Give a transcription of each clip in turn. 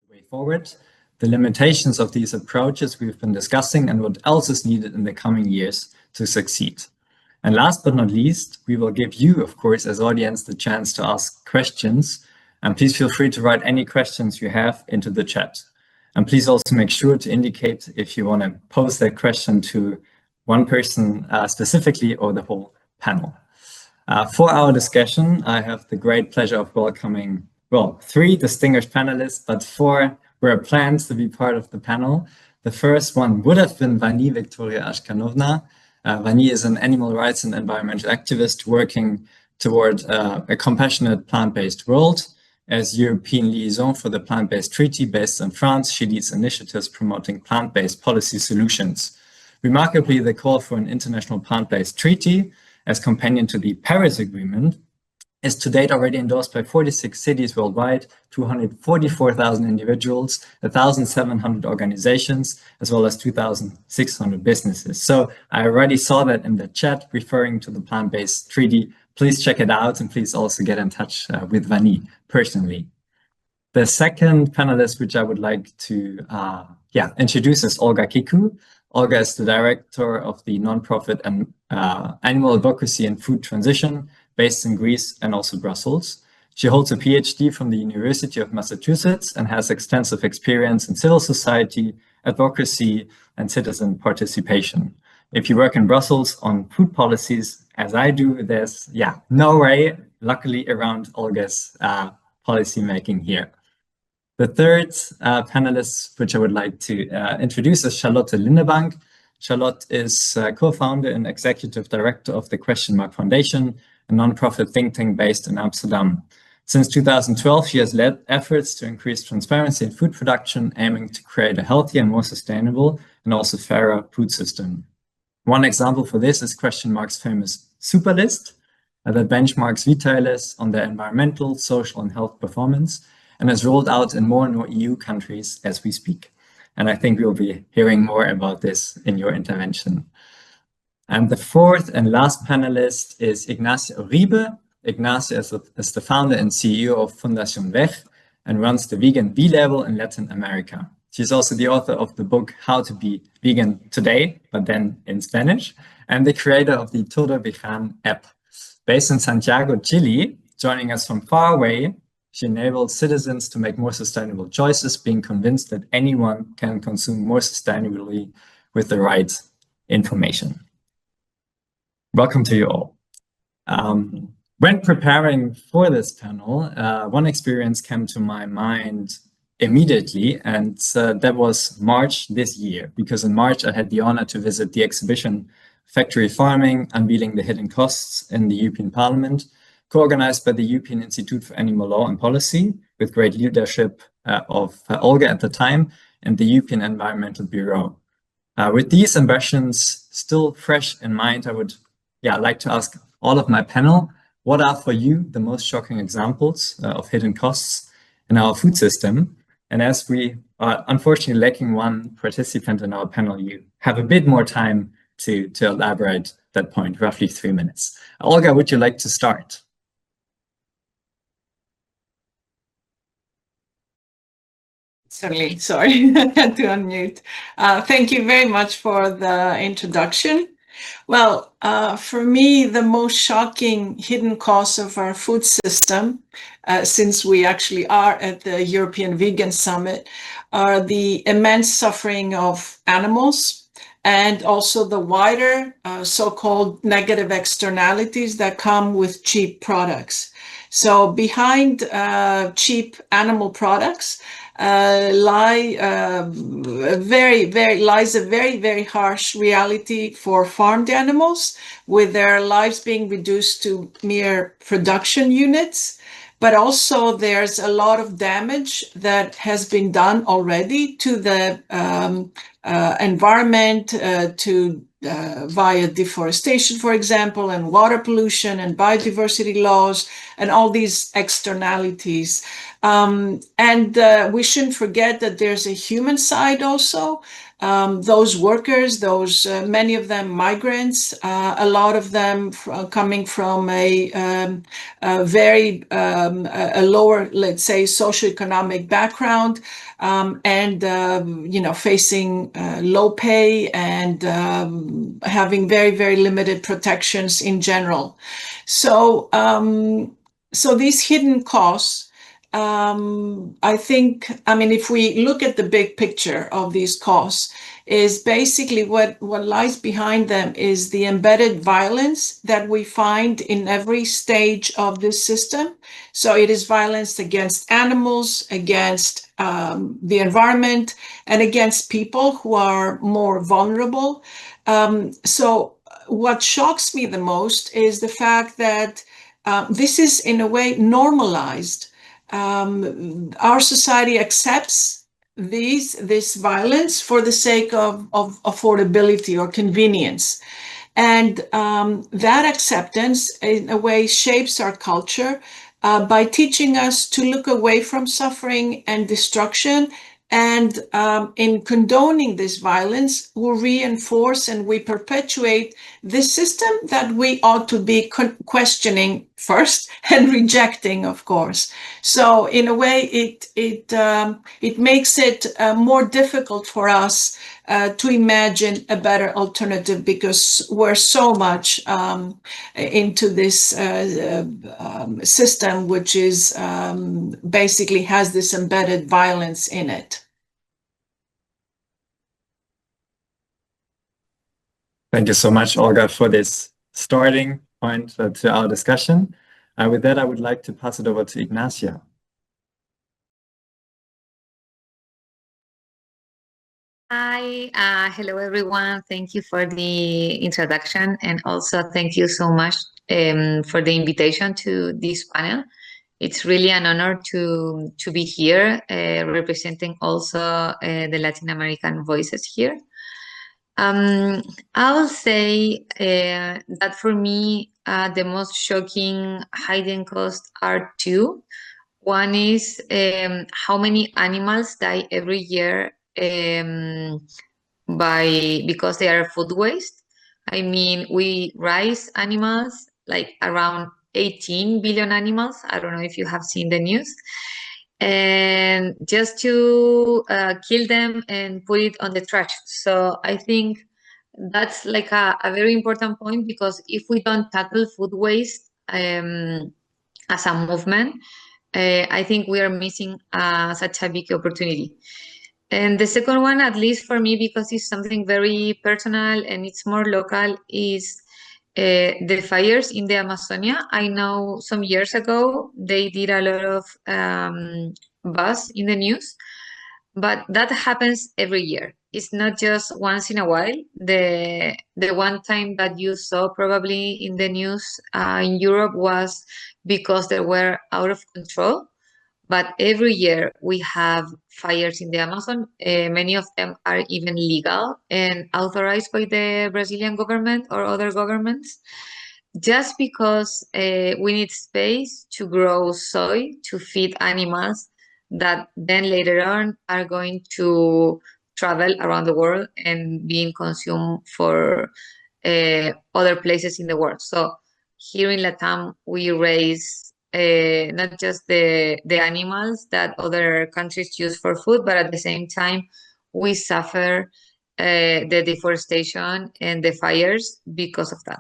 way forward, the limitations of these approaches we've been discussing, and what else is needed in the coming years to succeed. And last but not least, we will give you, of course, as audience, the chance to ask questions. And please feel free to write any questions you have into the chat. And please also make sure to indicate if you want to pose that question to one person specifically or the whole panel. For our discussion, I have the great pleasure of welcoming, well, 3 distinguished panelists, but 4 were planned to be part of the panel. The first one would have been Vanille Victoria Ashkanovna. Vanille is an animal rights and environmental activist working toward a compassionate plant-based world. As European liaison for the Plant-Based Treaty based in France, she leads initiatives promoting plant-based policy solutions. Remarkably, the call for an international plant-based treaty as companion to the Paris Agreement is to date already endorsed by 46 cities worldwide, 244,000 individuals, 1,700 organizations, as well as 2,600 businesses. So I already saw that in the chat referring to the plant-based treaty. Please check it out, and please also get in touch with Vanille personally. The second panelist, which I would like to introduce, is Olga Kikou. Olga is the director of the nonprofit and Animal Advocacy and Food Transition, based in Greece and also Brussels. She holds a Ph.D. from the University of Massachusetts and has extensive experience in civil society, advocacy, and citizen participation. If you work in Brussels on food policies, as I do, there's no way, luckily, around Olga's policy making here. The third panelist, which I would like to introduce, is Charlotte Linnebank. Charlotte is co-founder and executive director of the Question Mark Foundation, a nonprofit think tank based in Amsterdam. Since 2012, she has led efforts to increase transparency in food production, aiming to create a healthier and more sustainable and also fairer food system. One example for this is Question Mark's famous Super List that benchmarks retailers on their environmental, social, and health performance, and is rolled out in more and more EU countries as we speak. And I think we'll be hearing more about this in your intervention. And the fourth and last panelist is Ignacia Uribe. Ignacia is the founder and CEO of Fundación Veg and runs the Vegan B Label in Latin America. She's also the author of the book How to Be Vegan Today, but then in Spanish, and the creator of the Todo Vegan app. Based in Santiago, Chile, joining us from far away, she enables citizens to make more sustainable choices, being convinced that anyone can consume more sustainably with the right information. Welcome to you all. When preparing for this panel, one experience came to my mind immediately, and that was March this year, because in March I had the honor to visit the exhibition Factory Farming, Unveiling the Hidden Costs in the European Parliament, co-organized by the European Institute for Animal Law and Policy, with great leadership of Olga at the time, and the European Environmental Bureau. With these ambitions still fresh in mind, I would like to ask all of my panel, what are for you the most shocking examples of hidden costs in our food system? And as we are unfortunately lacking one participant in our panel, you have a bit more time to elaborate that point, roughly 3 minutes. Olga, would you like to start? Certainly, sorry, I had to unmute. Thank you very much for the introduction. Well, for me, the most shocking hidden costs of our food system, since we actually are at the European Vegan Summit, are the immense suffering of animals and also the wider so-called negative externalities that come with cheap products. So behind cheap animal products lies a very harsh reality for farmed animals, with their lives being reduced to mere production units. But also there's a lot of damage that has been done already to the environment, via deforestation, for example, and water pollution and biodiversity loss and all these externalities. And we shouldn't forget that there's a human side also. those workers, many of them migrants, a lot of them coming from a very lower, let's say, socioeconomic background, and facing low pay and having very, very limited protections in general. So these hidden costs, I think, if we look at the big picture of these costs, is basically what lies behind them is the embedded violence that we find in every stage of this system. So it is violence against animals, against the environment, and against people who are more vulnerable. So what shocks me the most is the fact that this is in a way normalized. Our society accepts this violence for the sake of affordability or convenience. And that acceptance, in a way, shapes our culture by teaching us to look away from suffering and destruction. And in condoning this violence, we reinforce and we perpetuate this system that we ought to be questioning first and rejecting, of course. So in a way, it makes it more difficult for us to imagine a better alternative, because we're so much into this system, which is basically has this embedded violence in it. Thank you so much, Olga, for this starting point to our discussion. With that, I would like to pass it over to Ignacia. Hi, hello everyone. Thank you for the introduction, and also thank you so much for the invitation to this panel. It's really an honor to be here, representing also the Latin American voices here. I'll say that for me, the most shocking hidden costs are two. One is how many animals die every year because they are food waste. I mean, we raise animals, like around 18 billion animals. I don't know if you have seen the news. And just to kill them and put it on the trash. So I think that's like a very important point, because if we don't tackle food waste as a movement, I think we are missing such a big opportunity. And the second one, at least for me, because it's something very personal and it's more local, is the fires in the Amazonia. I know some years ago they did a lot of buzz in the news, but that happens every year. It's not just once in a while. The one time that you saw probably in the news in Europe was because they were out of control. But every year we have fires in the Amazon. Many of them are even legal and authorized by the Brazilian government or other governments, just because we need space to grow soy to feed animals that then later on are going to travel around the world and being consumed for other places in the world. So here in Latam, we raise not just the animals that other countries use for food, but at the same time, we suffer the deforestation and the fires because of that.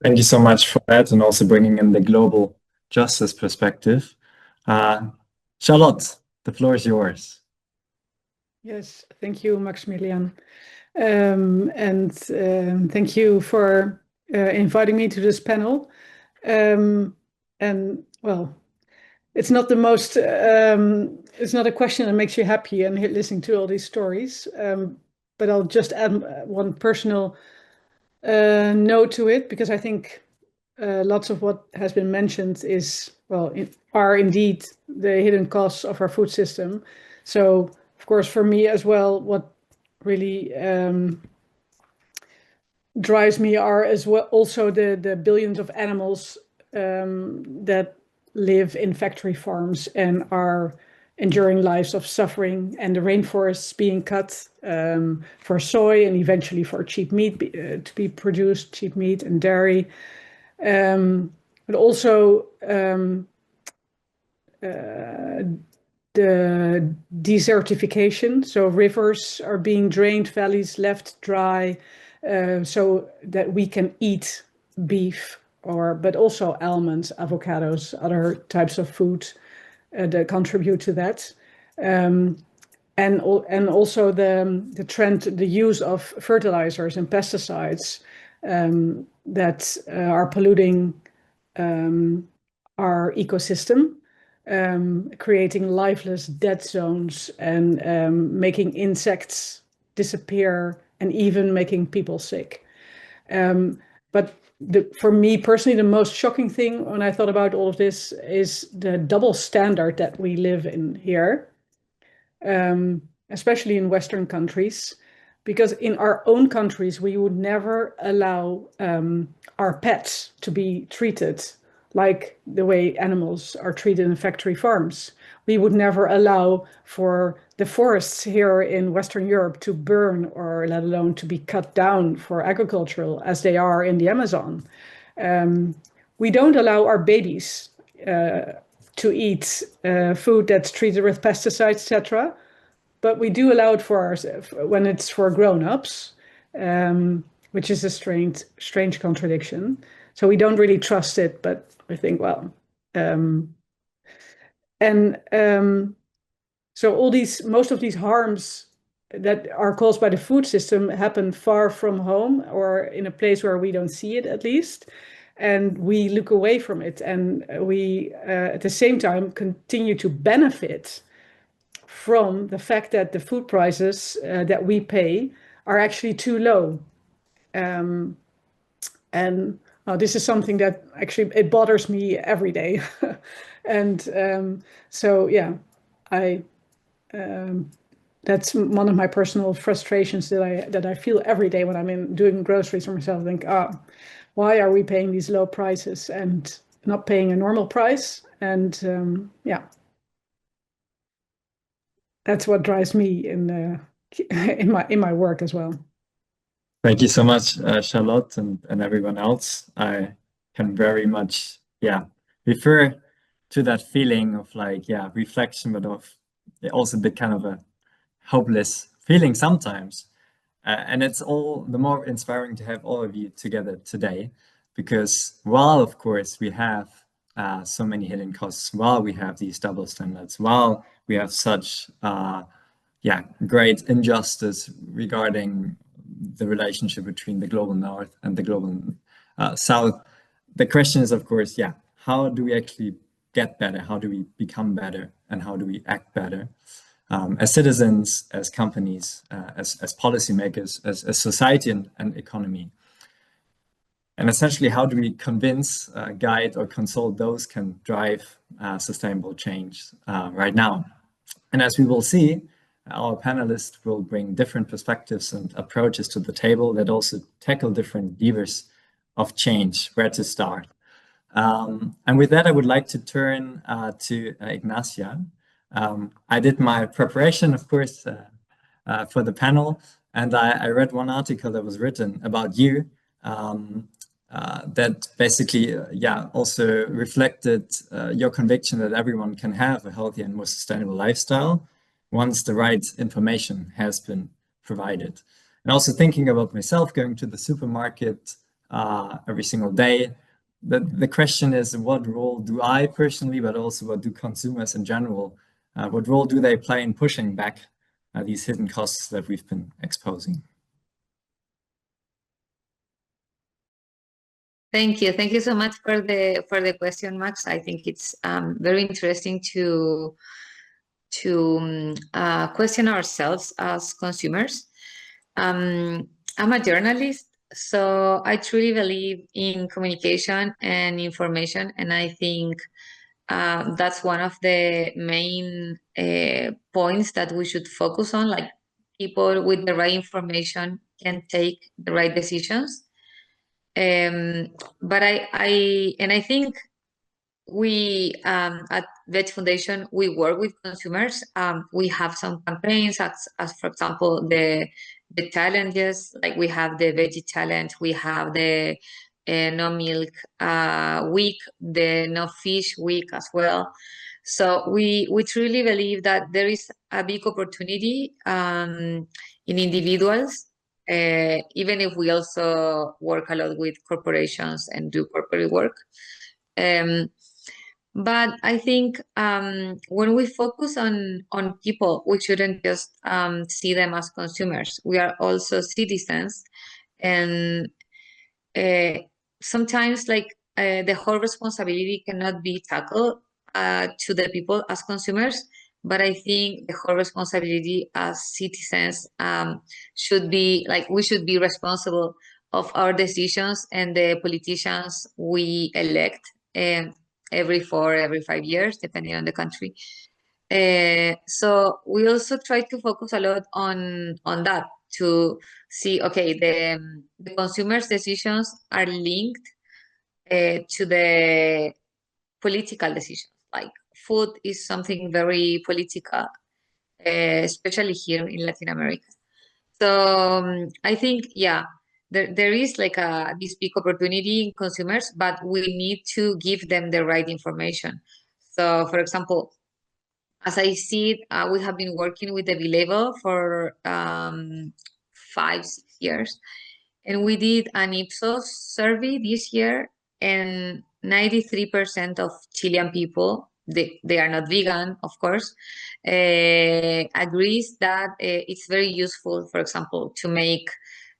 Thank you so much for that, and also bringing in the global justice perspective. Charlotte, the floor is yours. Yes, thank you, Maximilian. And thank you for inviting me to this panel. And well, it's not the most, it's not a question that makes you happy and listening to all these stories, but I'll just add one personal note to it, because I think lots of what has been mentioned is, well, are indeed the hidden costs of our food system. So, of course, for me as well, what really drives me are as well also the billions of animals that live in factory farms and are enduring lives of suffering, and the rainforests being cut for soy and eventually for cheap meat to be produced, cheap meat and dairy. But also the desertification. So rivers are being drained, valleys left dry, so that we can eat beef, but also almonds, avocados, other types of food that contribute to that. And also the trend, the use of fertilizers and pesticides that are polluting our ecosystem, creating lifeless dead zones and making insects disappear and even making people sick. But for me personally, the most shocking thing when I thought about all of this is the double standard that we live in here, especially in Western countries, because in our own countries, we would never allow our pets to be treated like the way animals are treated in factory farms. We would never allow for the forests here in Western Europe to burn, or let alone to be cut down for agricultural as they are in the Amazon. We don't allow our babies to eat food that's treated with pesticides, etc. But we do allow it for when it's for grown-ups, which is a strange contradiction. So we don't really trust it, but I think, well, so most of these harms that are caused by the food system happen far from home, or in a place where we don't see it, at least. And we look away from it, and we, at the same time, continue to benefit from the fact that the food prices that we pay are actually too low. And this is something that actually, it bothers me every day. And so, yeah, that's one of my personal frustrations that I feel every day when I'm doing groceries for myself. I think, why are we paying these low prices and not paying a normal price? And yeah, that's what drives me in my work as well. Thank you so much, Charlotte, and everyone else. I can very much, refer to that feeling of reflection, but of also a bit kind of a hopeless feeling sometimes. And it's all the more inspiring to have all of you together today, because while, of course, we have so many hidden costs, while we have these double standards, while we have such great injustice regarding the relationship between the global North and the global South, the question is, of course, how do we actually get better? How do we become better? And how do we act better? As citizens, as companies, as policymakers, as society and economy. And essentially, how do we convince, guide, or consult those can drive sustainable change right now? And as we will see, our panelists will bring different perspectives and approaches to the table that also tackle different levers of change, where to start. And with that, I would like to turn to Ignacia. I did my preparation, of course, for the panel, and I read one article that was written about you that basically, also reflected your conviction that everyone can have a healthy and more sustainable lifestyle once the right information has been provided. And also thinking about myself going to the supermarket every single day, the question is, what role do I personally, but also what do consumers in general, what role do they play in pushing back these hidden costs that we've been exposing? Thank you. Thank you so much for the question, Max. I think it's very interesting to question ourselves as consumers. I'm a journalist, so I truly believe in communication and information, and I think that's one of the main points that we should focus on. Like, people with the right information can take the right decisions. But I think we at Veg Foundation, we work with consumers. We have some campaigns as for example, the challenges, like we have the veggie challenge, we have the no milk week, the no fish week as well. So we truly believe that there is a big opportunity in individuals, even if we also work a lot with corporations and do corporate work. But I think when we focus on people, we shouldn't just see them as consumers. We are also citizens, and sometimes like the whole responsibility cannot be tackled to the people as consumers. But I think the whole responsibility as citizens should be like we should be responsible of our decisions and the politicians we elect every 5 years, depending on the country. So we also try to focus a lot on that to see, okay, the consumers' decisions are linked to the political decisions. Like food is something very political, especially here in Latin America. So I think, yeah, there is like this big opportunity in consumers, but we need to give them the right information. So, for example, as I see it, we have been working with the B-Label for 5-6 years, and we did an Ipsos survey this year, and 93% of Chilean people, they are not vegan, of course, agrees that it's very useful, for example, to make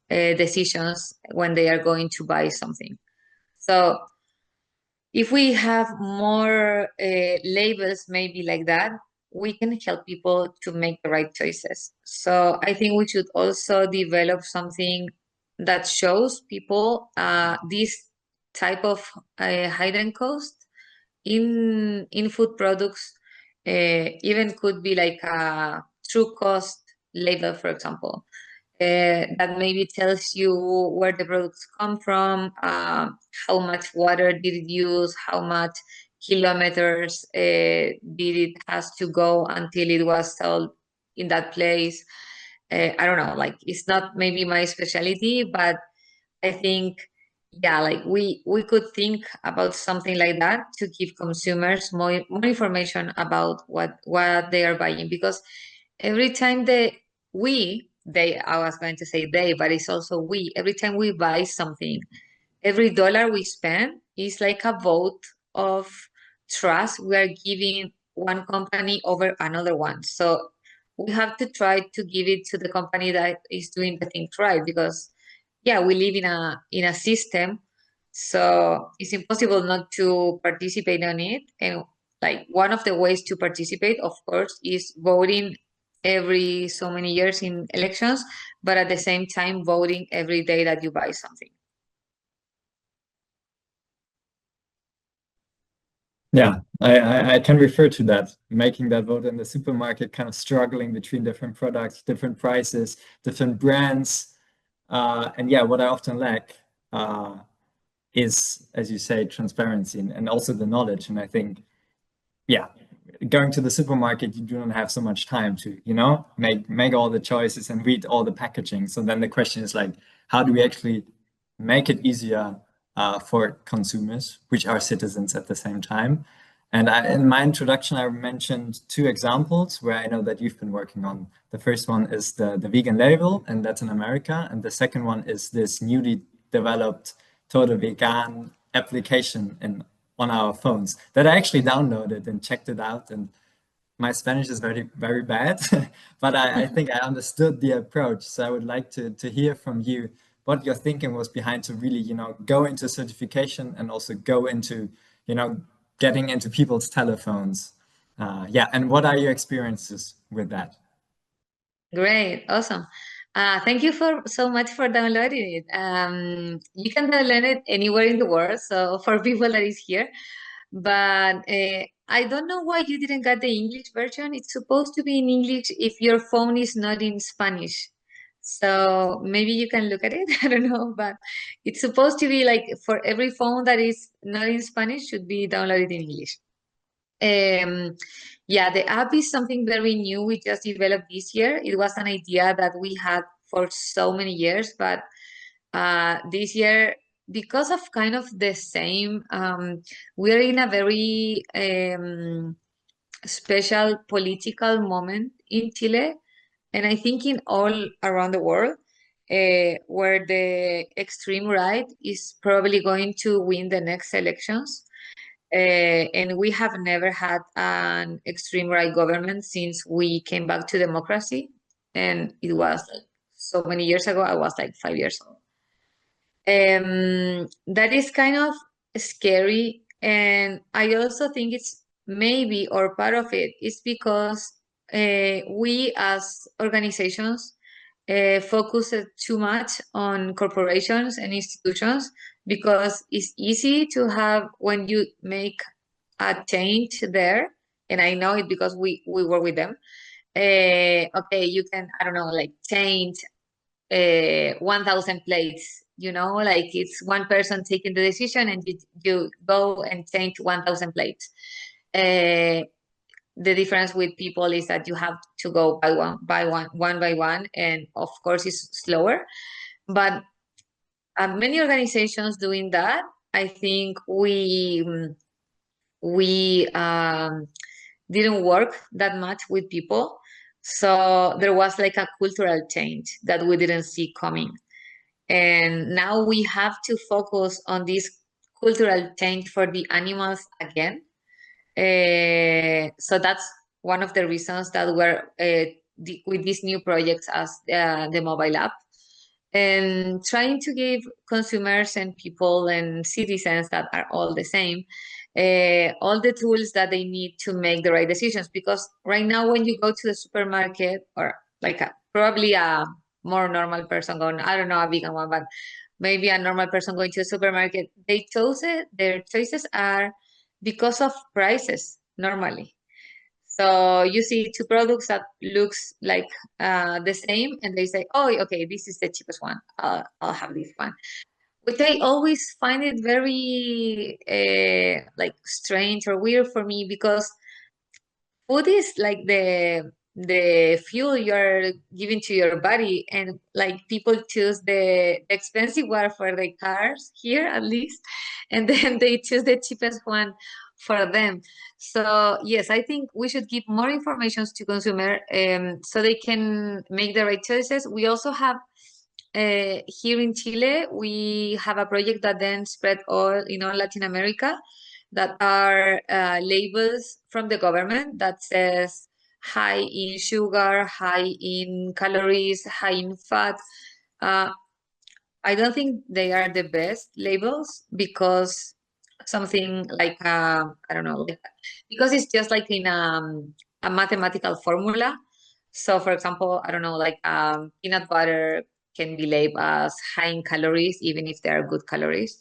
decisions when they are going to buy something. So if we have more labels maybe like that, we can help people to make the right choices. So I think we should also develop something that shows people this type of hidden cost in food products. Even could be like a true cost label, for example, that maybe tells you where the products come from, how much water did it use, how much kilometers did it has to go until it was sold in that place. I don't know, like it's not maybe my specialty, but I think, yeah, like we could think about something like that to give consumers more information about what they are buying, because every time I was going to say they, but it's also we, every time we buy something, every dollar we spend is like a vote of trust we are giving one company over another one. So we have to try to give it to the company that is doing the things right, because yeah, we live in a system, so it's impossible not to participate on it. And like one of the ways to participate, of course, is voting every so many years in elections, but at the same time voting every day that you buy something. Yeah, I can refer to that, making that vote in the supermarket, kind of struggling between different products, different prices, different brands. And yeah, what I often lack is, as you say, transparency and also the knowledge. And I think, yeah, going to the supermarket, you do not have so much time to, make all the choices and read all the packaging. So then the question is like, how do we actually make it easier for consumers, which are citizens at the same time? And in my introduction, I mentioned 2 examples where I know that you've been working on. The first one is the vegan label in Latin America, and the second one is this newly developed Todo Vegan application on our phones that I actually downloaded and checked it out. And my Spanish is very, very bad, but I think I understood the approach. So I would like to hear from you what your thinking was behind to really, go into certification and also go into, getting into people's telephones. And what are your experiences with that? Great, awesome. Thank you so much for downloading it. You can download it anywhere in the world, so for people that is here. But I don't know why you didn't get the English version. It's supposed to be in English if your phone is not in Spanish. So maybe you can look at it. I don't know, but it's supposed to be like for every phone that is not in Spanish should be downloaded in English. Yeah, the app is something very new. We just developed this year. It was an idea that we had for so many years, but this year, because of kind of the same, we're in a very special political moment in Chile, and I think in all around the world, where the extreme right is probably going to win the next elections. And we have never had an extreme right government since we came back to democracy. And it was like so many years ago. I was like 5 years old. That is kind of scary. And I also think it's maybe, or part of it is because we as organizations focus too much on corporations and institutions, because it's easy to have, when you make a change there, and I know it because we work with them, okay, you can, I don't know, like change 1,000 plates, you know, like it's one person taking the decision and you go and change 1,000 plates. The difference with people is that you have to go one by one, and of course it's slower. But many organizations doing that, I think we didn't work that much with people. So there was like a cultural change that we didn't see coming. And now we have to focus on this cultural change for the animals again. So that's one of the reasons that we're with these new projects as the mobile app, and trying to give consumers and people and citizens that are all the same all the tools that they need to make the right decisions. Because right now, when you go to the supermarket, or like probably a more normal person going, I don't know, a vegan one, but maybe a normal person going to the supermarket, they chose it, their choices are because of prices normally. So you see two products that looks like the same, and they say, oh, okay, this is the cheapest one. I'll have this one. But I always find it very like strange or weird for me, because food is like the fuel you're giving to your body, and like people choose the expensive one for their cars here, at least, and then they choose the cheapest one for them. So yes, I think we should give more information to consumer so they can make the right choices. We also have here in Chile, we have a project that then spread all in all Latin America, that are labels from the government that says high in sugar, high in calories, high in fat. I don't think they are the best labels, because something like, I don't know, because it's just like in a mathematical formula. So for example, I don't know, like peanut butter can be labeled as high in calories, even if they are good calories.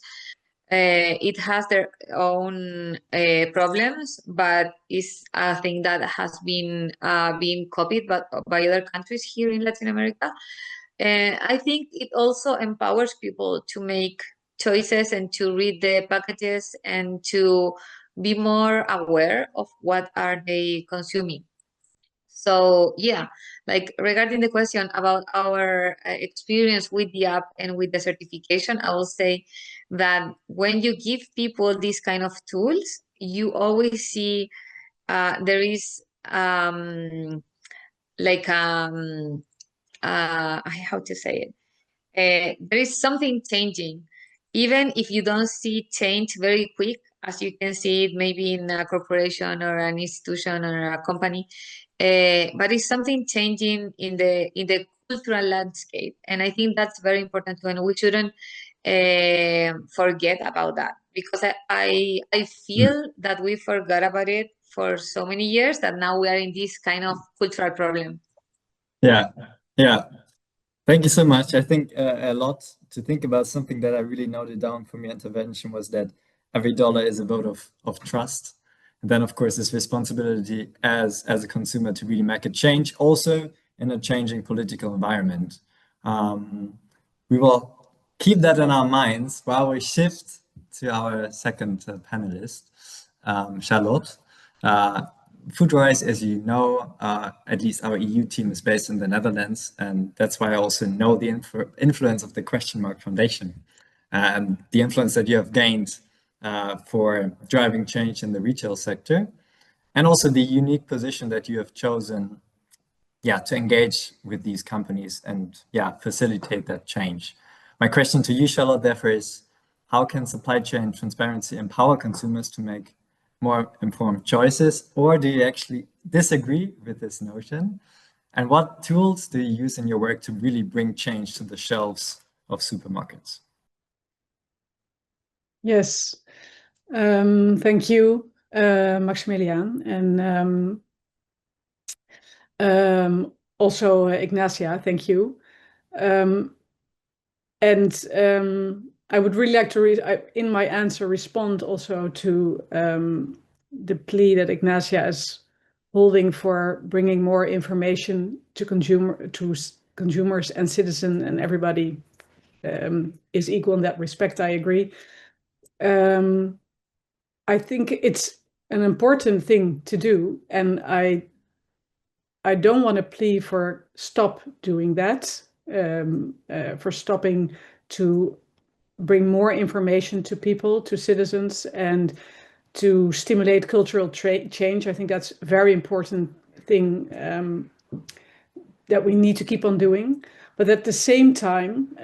It has their own problems, but it's a thing that has been being copied by other countries here in Latin America. And I think it also empowers people to make choices and to read the packages and to be more aware of what are they consuming. So yeah, like regarding the question about our experience with the app and with the certification, I will say that when you give people these kind of tools, you always see there is like how to say it, there is something changing, even if you don't see change very quick, as you can see it maybe in a corporation or an institution or a company, but it's something changing in the cultural landscape, and I think that's very important too, and we shouldn't forget about that, because I feel that we forgot about it for so many years that now we are in this kind of cultural problem. Yeah. Thank you so much. I think a lot to think about. Something that I really noted down from your intervention was that every dollar is a vote of trust. And then, of course, this responsibility as a consumer to really make a change, also in a changing political environment, We will keep that in our minds while we shift to our second panelist, Charlotte. Foodwise, as you know, at least our EU team is based in the Netherlands, and that's why I also know the influence of the Question Mark Foundation, and the influence that you have gained for driving change in the retail sector, and also the unique position that you have chosen to engage with these companies and facilitate that change. My question to you, Charlotte, therefore is, how can supply chain transparency empower consumers to make more informed choices, or do you actually disagree with this notion? And what tools do you use in your work to really bring change to the shelves of supermarkets? Yes, thank you, Maximilian, and also Ignacia, thank you. I would really like to, in my answer, respond also to the plea that Ignacia is holding for bringing more information to consumers and citizens, and everybody is equal in that respect. I agree. I think it's an important thing to do, and I don't want to plea for stop doing that, for stopping to bring more information to people, to citizens, and to stimulate cultural change. I think that's a very important thing that we need to keep on doing. But at the same time,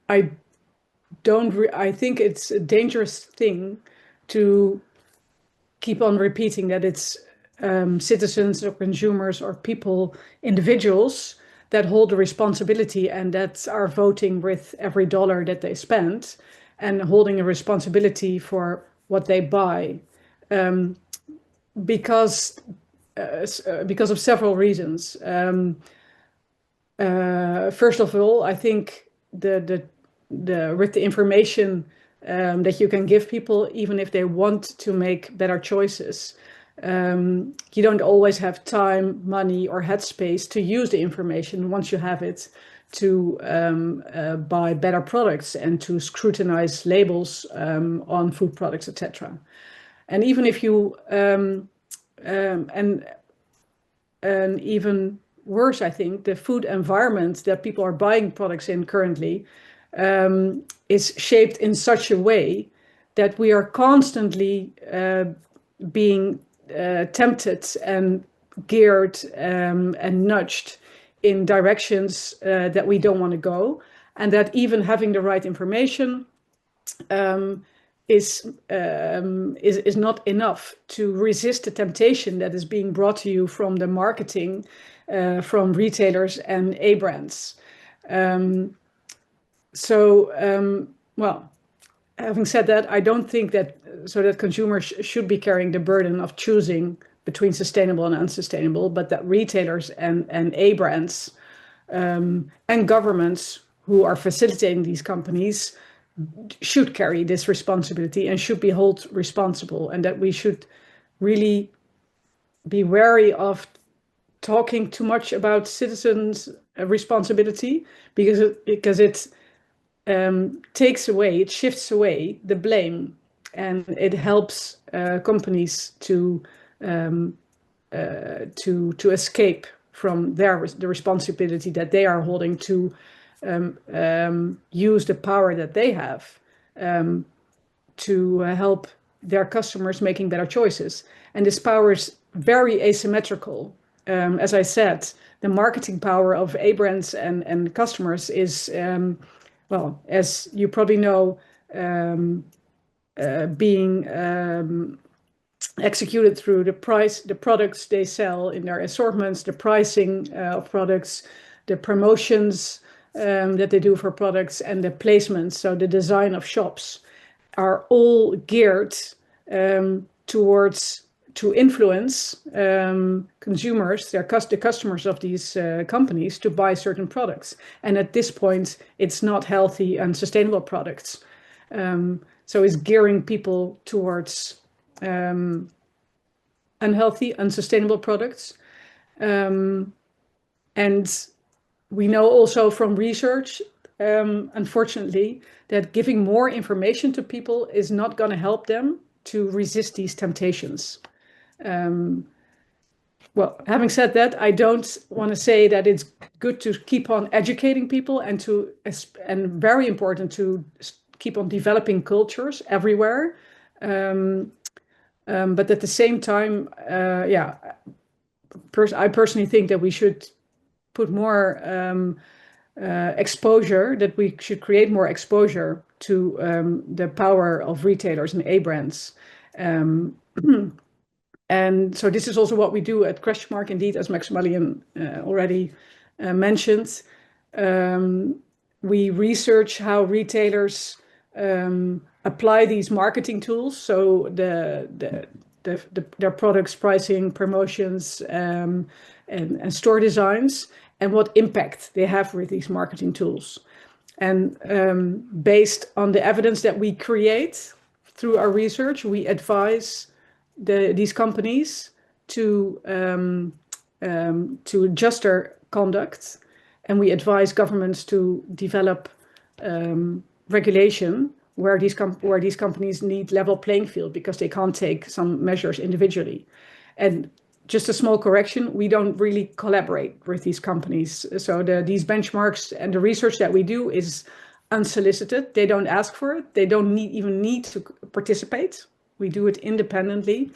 I think it's a dangerous thing to keep on repeating that it's citizens or consumers or people, individuals, that hold the responsibility and that are voting with every dollar that they spend and holding a responsibility for what they buy, because of several reasons. First of all, I think with the information that you can give people, even if they want to make better choices, you don't always have time, money, or headspace to use the information once you have it to buy better products and to scrutinize labels on food products, etc. And even if you and even worse, I think the food environment that people are buying products in currently is shaped in such a way that we are constantly being tempted and geared and nudged in directions that we don't want to go, and that even having the right information is not enough to resist the temptation that is being brought to you from the marketing, from retailers and A-brands. Well, having said that, I don't think that consumers should be carrying the burden of choosing between sustainable and unsustainable, but that retailers and A-brands and governments who are facilitating these companies should carry this responsibility and should be held responsible, and that we should really be wary of talking too much about citizens' responsibility, because it shifts away the blame, and it helps companies to escape from the responsibility that they are holding to use the power that they have to help their customers making better choices. And this power is very asymmetrical. As I said, the marketing power of A-brands and customers is, well, as you probably know, being executed through the products they sell in their assortments, the pricing of products, the promotions that they do for products, and the placements, so the design of shops, are all geared to influence consumers, the customers of these companies, to buy certain products. And at this point, it's not healthy and sustainable products. So it's gearing people towards unhealthy, unsustainable products. And And we know also from research, unfortunately, that giving more information to people is not going to help them to resist these temptations. Well, having said that, I don't want to say that it's good to keep on educating people and very important to keep on developing cultures everywhere. But at the same time, I personally think that we should put more exposure, that we should create more exposure to the power of retailers and A-brands. And so this is also what we do at Crashmark, indeed, as Maximilian already mentioned. We research how retailers apply these marketing tools, so their products, pricing, promotions, and store designs, and what impact they have with these marketing tools. And based on the evidence that we create through our research, we advise these companies to adjust their conduct, and we advise governments to develop regulation where these companies need level playing field because they can't take some measures individually. And just a small correction, we don't really collaborate with these companies. So these benchmarks and the research that we do is unsolicited. They don't ask for it. They don't even need to participate. We do it independently,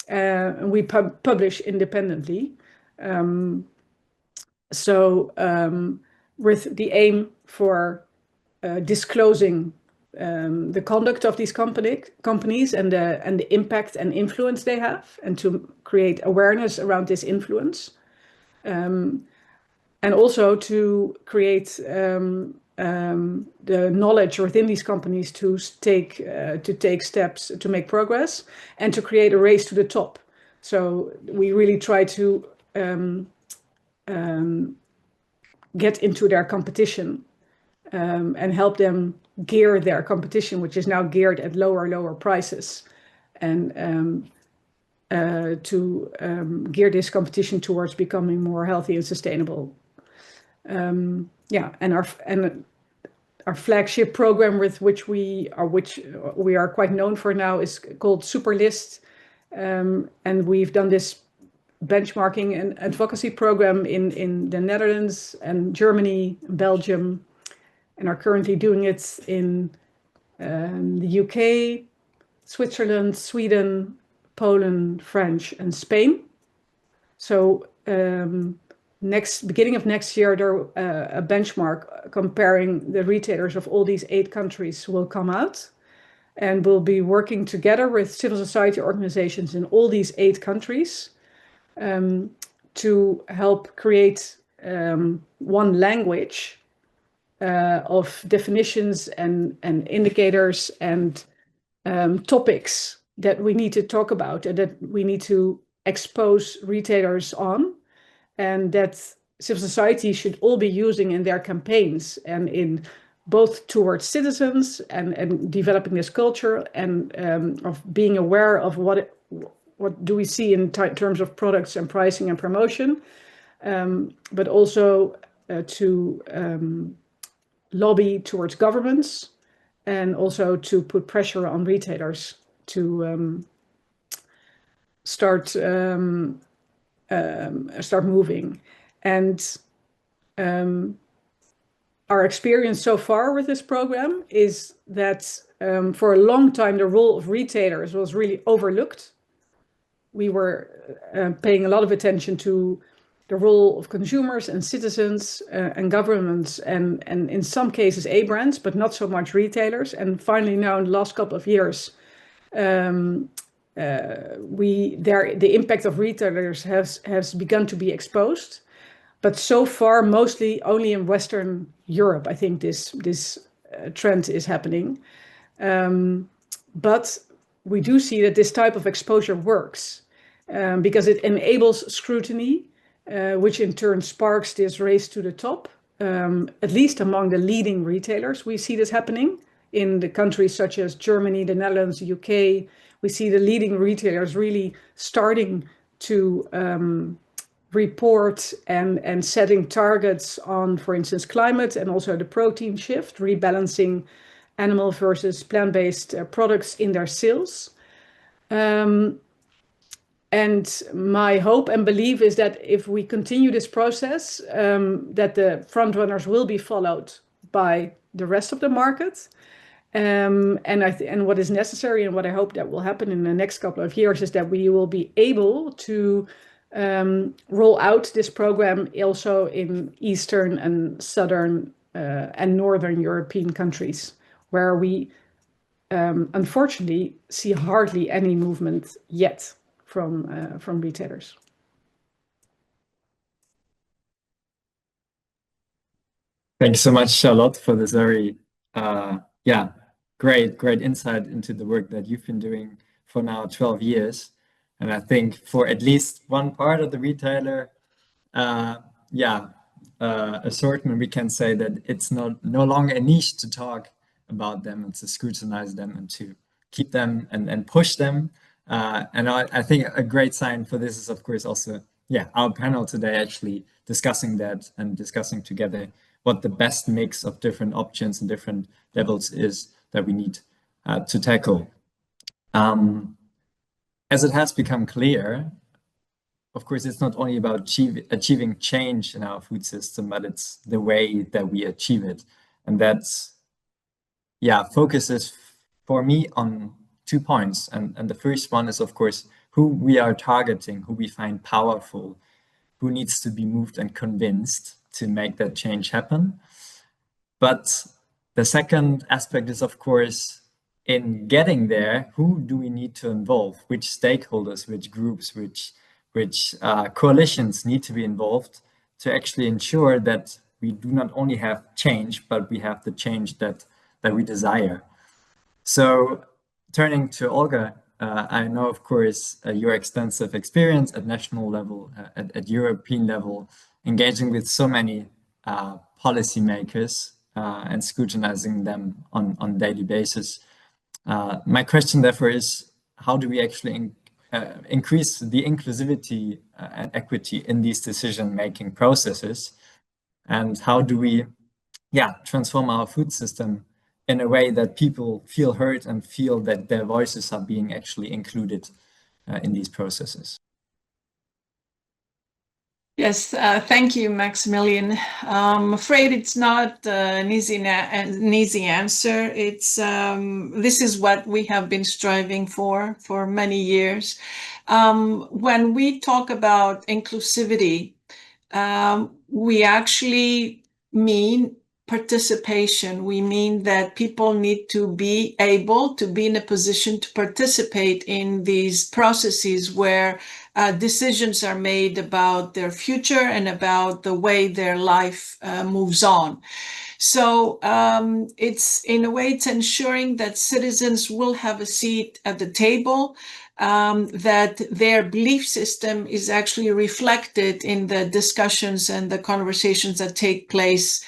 and we publish independently. With the aim for disclosing the conduct of these companies and the impact and influence they have, and to create awareness around this influence, and also to create the knowledge within these companies to take steps to make progress, and to create a race to the top. So we really try to get into their competition and help them gear their competition, which is now geared at lower prices, and to gear this competition towards becoming more healthy and sustainable. And our flagship program with which we are quite known for now is called Superlist, and we've done this benchmarking and advocacy program in the Netherlands and Germany, Belgium, and are currently doing it in the UK, Switzerland, Sweden, Poland, French, and Spain. So beginning of next year, a benchmark comparing the retailers of all these 8 countries will come out, and we'll be working together with civil society organizations in all these 8 countries to help create one language of definitions and indicators and topics that we need to talk about and that we need to expose retailers on, and that civil society should all be using in their campaigns and in both towards citizens and developing this culture and of being aware of what do we see in terms of products and pricing and promotion, but also to lobby towards governments, and also to put pressure on retailers to start moving. And our experience so far with this program is that for a long time the role of retailers was really overlooked. We were paying a lot of attention to the role of consumers and citizens and governments, and in some cases A-brands, but not so much retailers. And finally now in the last couple of years, the impact of retailers has begun to be exposed. But so far, mostly only in Western Europe, I think this trend is happening. But we do see that this type of exposure works because it enables scrutiny, which in turn sparks this race to the top, at least among the leading retailers. We see this happening in the countries such as Germany, the Netherlands, the UK. We see the leading retailers really starting to report and setting targets on, for instance, climate and also the protein shift, rebalancing animal versus plant-based products in their sales. And my hope and belief is that if we continue this process, that the front runners will be followed by the rest of the market. And what is necessary and what I hope that will happen in the next couple of years is that we will be able to roll out this program also in Eastern and Southern and Northern European countries, where we unfortunately see hardly any movement yet from retailers. Thank you so much, Charlotte, for this very great insight into the work that you've been doing for now 12 years. And I think for at least one part of the retailer assortment, we can say that it's no longer a niche to talk about them and to scrutinize them and to keep them and push them. And I think a great sign for this is, of course, also our panel today actually discussing that and discussing together what the best mix of different options and different levels is that we need to tackle. As it has become clear, of course, it's not only about achieving change in our food system, but it's the way that we achieve it. And that's, focuses for me on 2 points. And the first one is, of course, who we are targeting, who we find powerful, who needs to be moved and convinced to make that change happen. But the second aspect is, of course, in getting there, who do we need to involve? Which stakeholders, which groups, which coalitions need to be involved to actually ensure that we do not only have change, but we have the change that we desire. So turning to Olga, I know, of course, your extensive experience at national level, at European level, engaging with so many policymakers and scrutinizing them on a daily basis. My question, therefore, is how do we actually increase the inclusivity and equity in these decision-making processes? And how do we transform our food system in a way that people feel heard and feel that their voices are being actually included in these processes? Yes, thank you, Maximilian. I'm afraid it's not an easy answer. It's this is what we have been striving for many years. When we talk about inclusivity, we actually mean participation. We mean that people need to be able to be in a position to participate in these processes where decisions are made about their future and about the way their life moves on. So it's, in a way, it's ensuring that citizens will have a seat at the table, that their belief system is actually reflected in the discussions and the conversations that take place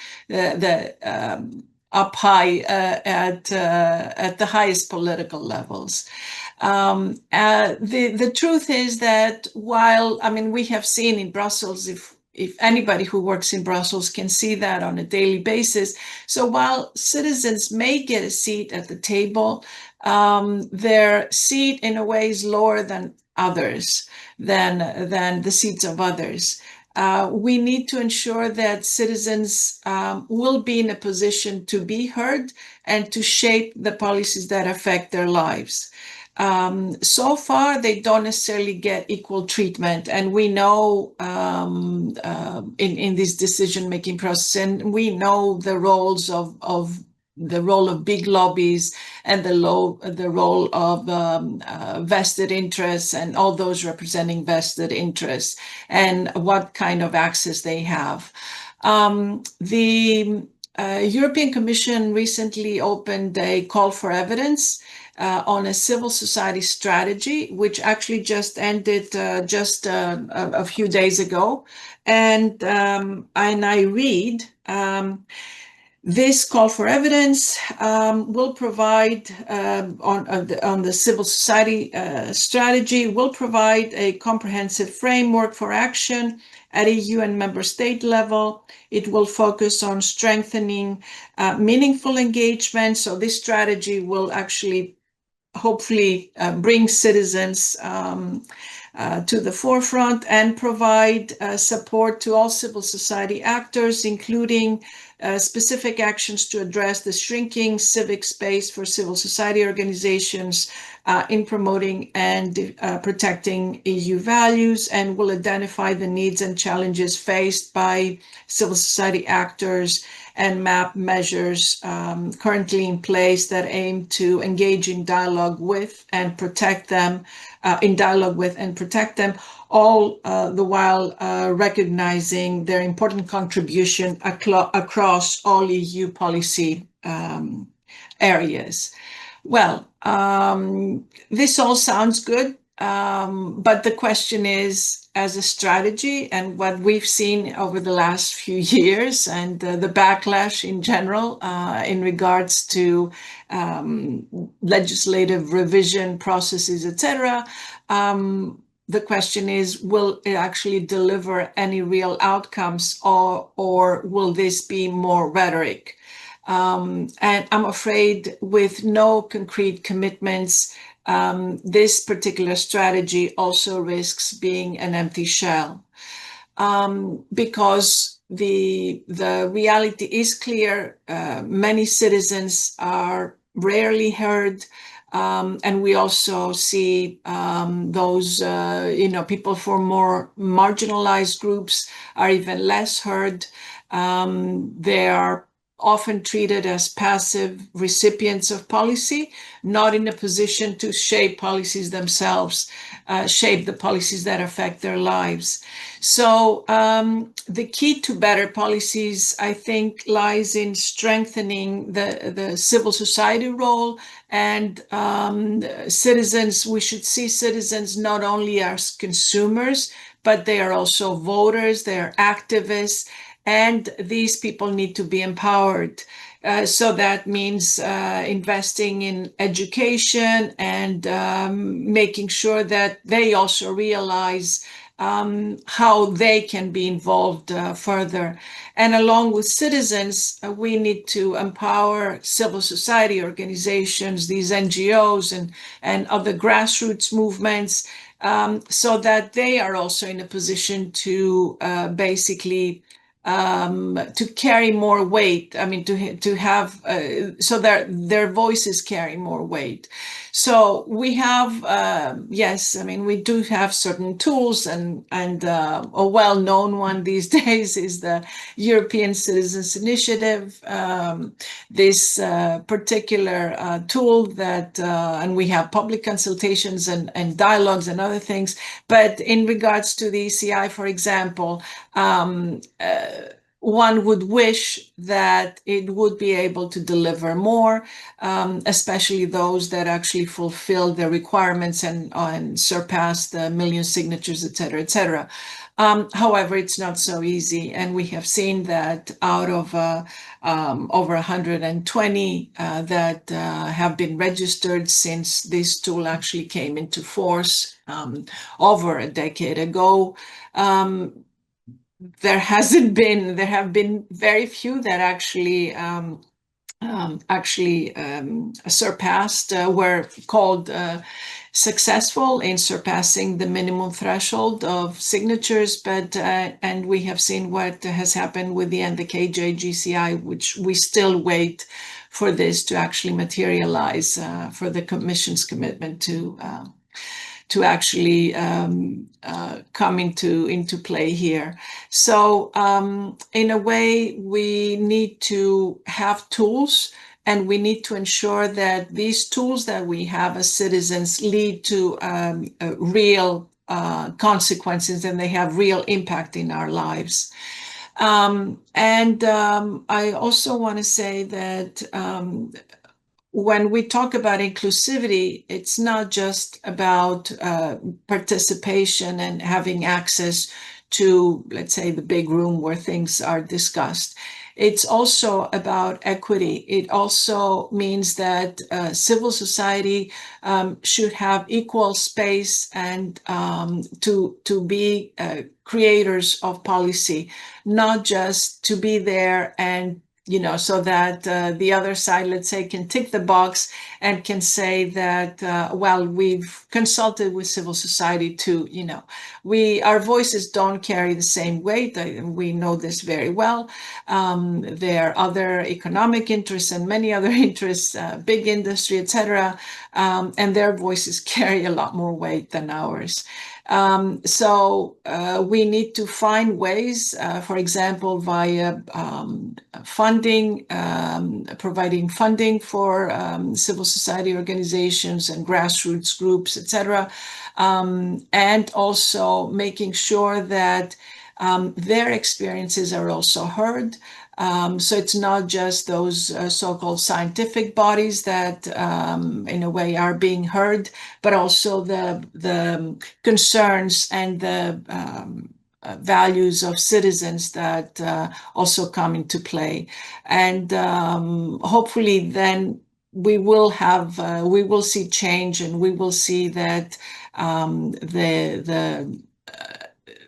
up high at the highest political levels. The truth is that while, I mean, we have seen in Brussels, if anybody who works in Brussels can see that on a daily basis. So while citizens may get a seat at the table, their seat in a way is lower than others, than the seats of others. We need to ensure that citizens will be in a position to be heard and to shape the policies that affect their lives. So far, they don't necessarily get equal treatment, and we know in this decision-making process, and we know the roles of the role of big lobbies and the role of vested interests and all those representing vested interests and what kind of access they have. The European Commission recently opened a call for evidence on a civil society strategy, which actually just ended a few days ago. And I read, This call for evidence will provide, on the civil society strategy, will provide a comprehensive framework for action at EU and member state level. It will focus on strengthening meaningful engagement. So this strategy will actually hopefully bring citizens to the forefront and provide support to all civil society actors, including specific actions to address the shrinking civic space for civil society organizations in promoting and protecting EU values, and will identify the needs and challenges faced by civil society actors and map measures currently in place that aim to engage in dialogue with and protect them, all the while recognizing their important contribution across all EU policy areas. Well, this all sounds good, but the question is, as a strategy, and what we've seen over the last few years, and the backlash in general in regards to legislative revision processes, etc., the question is, will it actually deliver any real outcomes, or will this be more rhetoric? And I'm afraid with no concrete commitments, this particular strategy also risks being an empty shell, because the reality is clear. Many citizens are rarely heard, and we also see those people for more marginalized groups are even less heard. They are often treated as passive recipients of policy, not in a position to shape policies themselves, shape the policies that affect their lives. So the key to better policies, I think, lies in strengthening the civil society role, and citizens. We should see citizens not only as consumers, but they are also voters, they are activists, and these people need to be empowered. So that means investing in education and making sure that they also realize how they can be involved further. And along with citizens, we need to empower civil society organizations, these NGOs and other grassroots movements, so that they are also in a position to basically to carry more weight. I mean, to have so their voices carry more weight. So we have, yes, I mean, we do have certain tools, and a well-known one these days is the European Citizens Initiative. This particular tool that, and we have public consultations and dialogues and other things. But in regards to the ECI, for example, one would wish that it would be able to deliver more, especially those that actually fulfill the requirements and surpass the 1 million signatures, et cetera, et cetera. However, it's not so easy, and we have seen that out of over 120 that have been registered since this tool actually came into force over a decade ago, there have been very few that actually surpassed, were called successful in surpassing the minimum threshold of signatures. But and we have seen what has happened with the NDKJ GCI, which we still wait for this to actually materialize, for the Commission's commitment to actually come into play here. So in a way, we need to have tools, and we need to ensure that these tools that we have as citizens lead to real consequences, and they have real impact in our lives. I also want to say that when we talk about inclusivity, it's not just about participation and having access to, let's say, the big room where things are discussed. it's also about equity. It also means that civil society should have equal space and to be creators of policy, not just to be there and so that the other side, let's say, can tick the box and can say that, well, we've consulted with civil society too. Our voices don't carry the same weight. We know this very well. There are other economic interests and many other interests, big industry, etc., and their voices carry a lot more weight than ours. So we need to find ways, for example, via funding, providing funding for civil society organizations and grassroots groups, etc., and also making sure that their experiences are also heard. So it's not just those so-called scientific bodies that, in a way, are being heard, but also the concerns and the values of citizens that also come into play. And hopefully then we will see change, and we will see that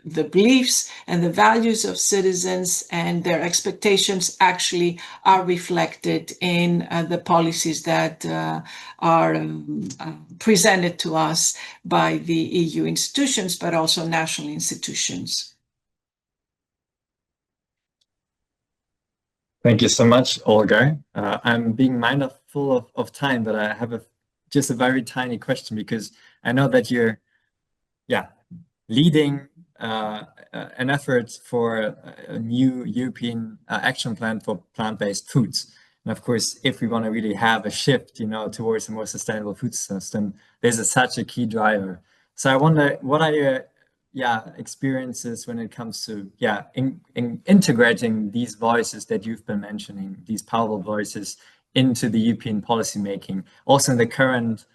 the beliefs and the values of citizens and their expectations actually are reflected in the policies that are presented to us by the EU institutions, but also national institutions. Thank you so much, Olga. I'm being mindful of time, but I have just a very tiny question, because I know that you're leading an effort for a new European action plan for plant-based foods. And of course, if we want to really have a shift, towards a more sustainable food system, this is such a key driver. So I wonder, what are your experiences when it comes to in integrating these voices that you've been mentioning, these powerful voices, into the European policymaking, also in the current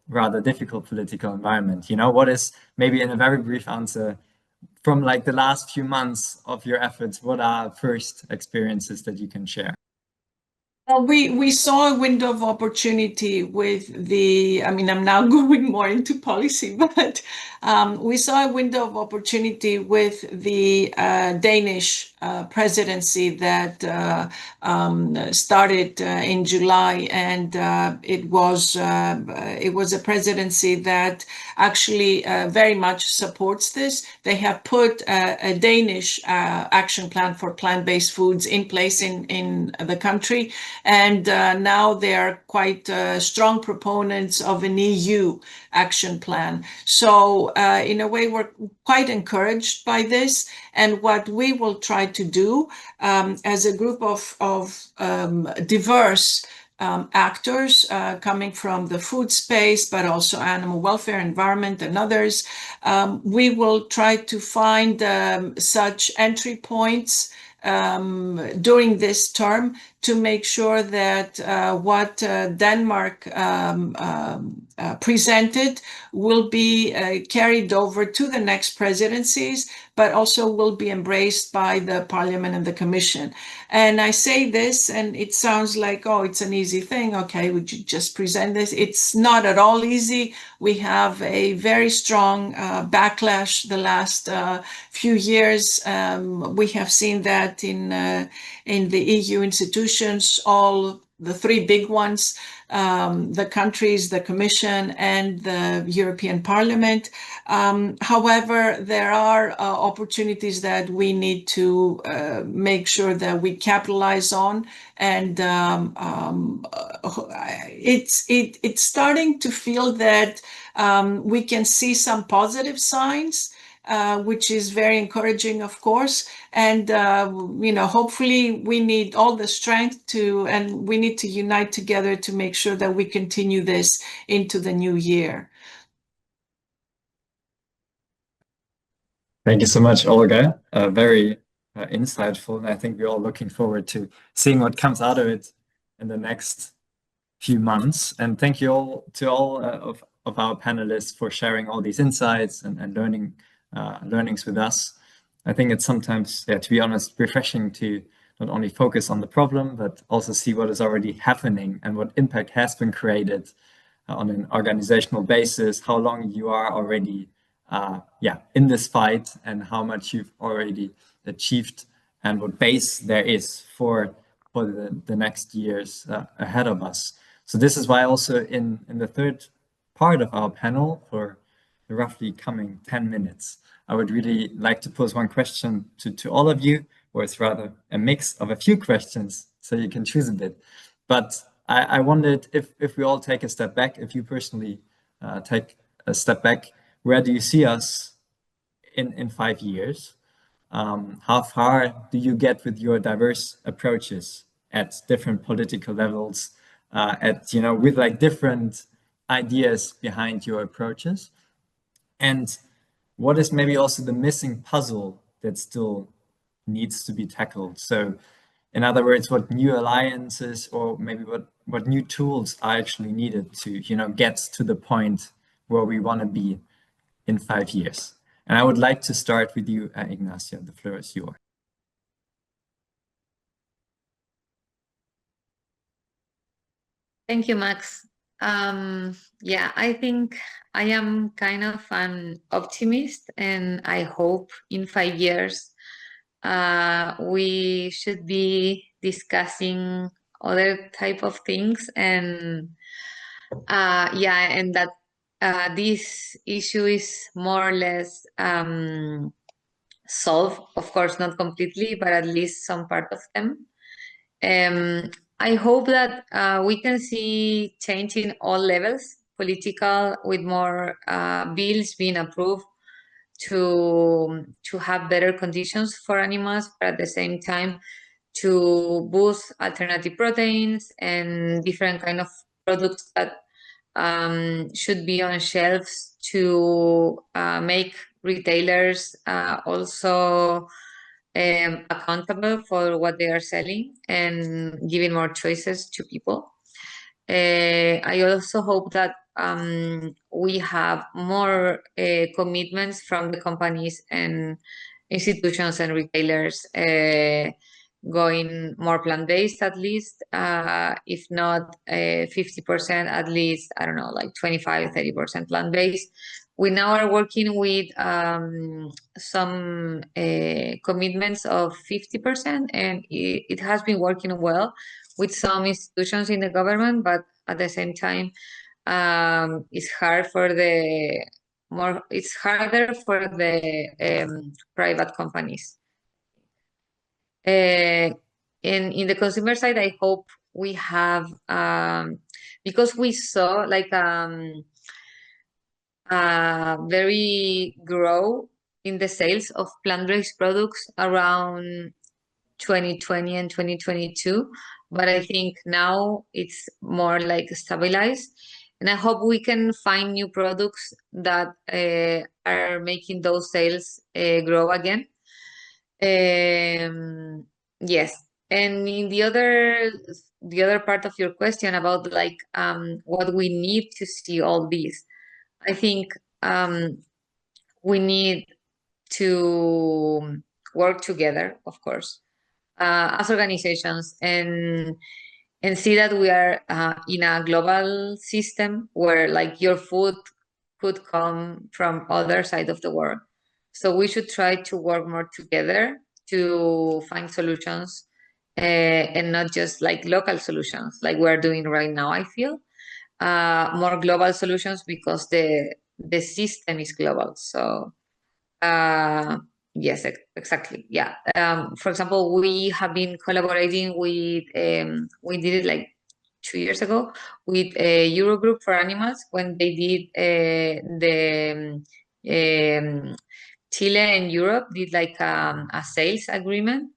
rather difficult political environment? What is, maybe in a very brief answer, from like the last few months of your efforts, what are first experiences that you can share? Well, we saw a window of opportunity with I'm now going more into policy, but we saw a window of opportunity with the Danish presidency that started in July, and it was a presidency that actually very much supports this. They have put a Danish action plan for plant-based foods in place in the country. And now they are quite strong proponents of an EU action plan. So in a way, we're quite encouraged by this. And what we will try to do as a group of diverse actors coming from the food space, but also animal welfare, environment, and others, we will try to find such entry points during this term to make sure that what Denmark presented will be carried over to the next presidencies, but also will be embraced by the Parliament and the Commission. And I say this, and it sounds like, oh, it's an easy thing. Okay, would you just present this? It's not at all easy. We have a very strong backlash the last few years. We have seen that in the EU institutions, all the three big ones, the countries, the Commission, and the European Parliament. However, there are opportunities that we need to make sure that we capitalize on, and it's starting to feel that we can see some positive signs, which is very encouraging, of course. And, hopefully we need all the strength and we need to unite together to make sure that we continue this into the new year. Thank you so much, Olga. Very insightful. And I think we're all looking forward to seeing what comes out of it in the next few months. And thank you all to all of our panelists for sharing all these insights and learnings with us. I think it's sometimes, to be honest, refreshing to not only focus on the problem, but also see what is already happening and what impact has been created on an organizational basis, how long you are already in this fight and how much you've already achieved and what base there is for the next years ahead of us. So this is why also in the third part of our panel for the roughly coming 10 minutes, I would really like to pose one question to all of you, or it's rather a mix of a few questions, so you can choose a bit. But I wondered if we all take a step back, if you personally take a step back, where do you see us in 5 years? How far do you get with your diverse approaches at different political levels, with like different ideas behind your approaches? And what is maybe also the missing puzzle that still needs to be tackled? So in other words, what new alliances or maybe what new tools are actually needed to, get to the point where we want to be in 5 years? And I would like to start with you, Ignacia. The floor is yours. Thank you, Max. I think I am kind of an optimist, and I hope in 5 years we should be discussing other type of things, and and that this issue is more or less solved. Of course, not completely, but at least some part of them. I hope that we can see change in all levels, political, with more bills being approved to have better conditions for animals, but at the same time to boost alternative proteins and different kind of products that should be on shelves to make retailers also accountable for what they are selling and giving more choices to people. I also hope that we have more commitments from the companies and institutions and retailers going more plant-based, at least, if not 50%, at least, I don't know, like 25-30% plant-based. We now are working with some commitments of 50%, and it has been working well with some institutions in the government, but at the same time, it's harder for the private companies. And in the consumer side, I hope we have, because we saw like very grow in the sales of plant-based products around 2020 and 2022, but I think now it's more like stabilized, and I hope we can find new products that are making those sales grow again. Yes, and in the other part of your question about like what we need to see all these, I think we need to work together, of course, as organizations, and see that we are in a global system where like your food could come from other side of the world. So we should try to work more together to find solutions and not just like local solutions like we're doing right now. I feel more global solutions because the system is global. So yes, exactly. Yeah. For example, we have been collaborating with, we did it like 2 years ago with a Eurogroup for Animals when they did Chile and Europe did like a sales agreement.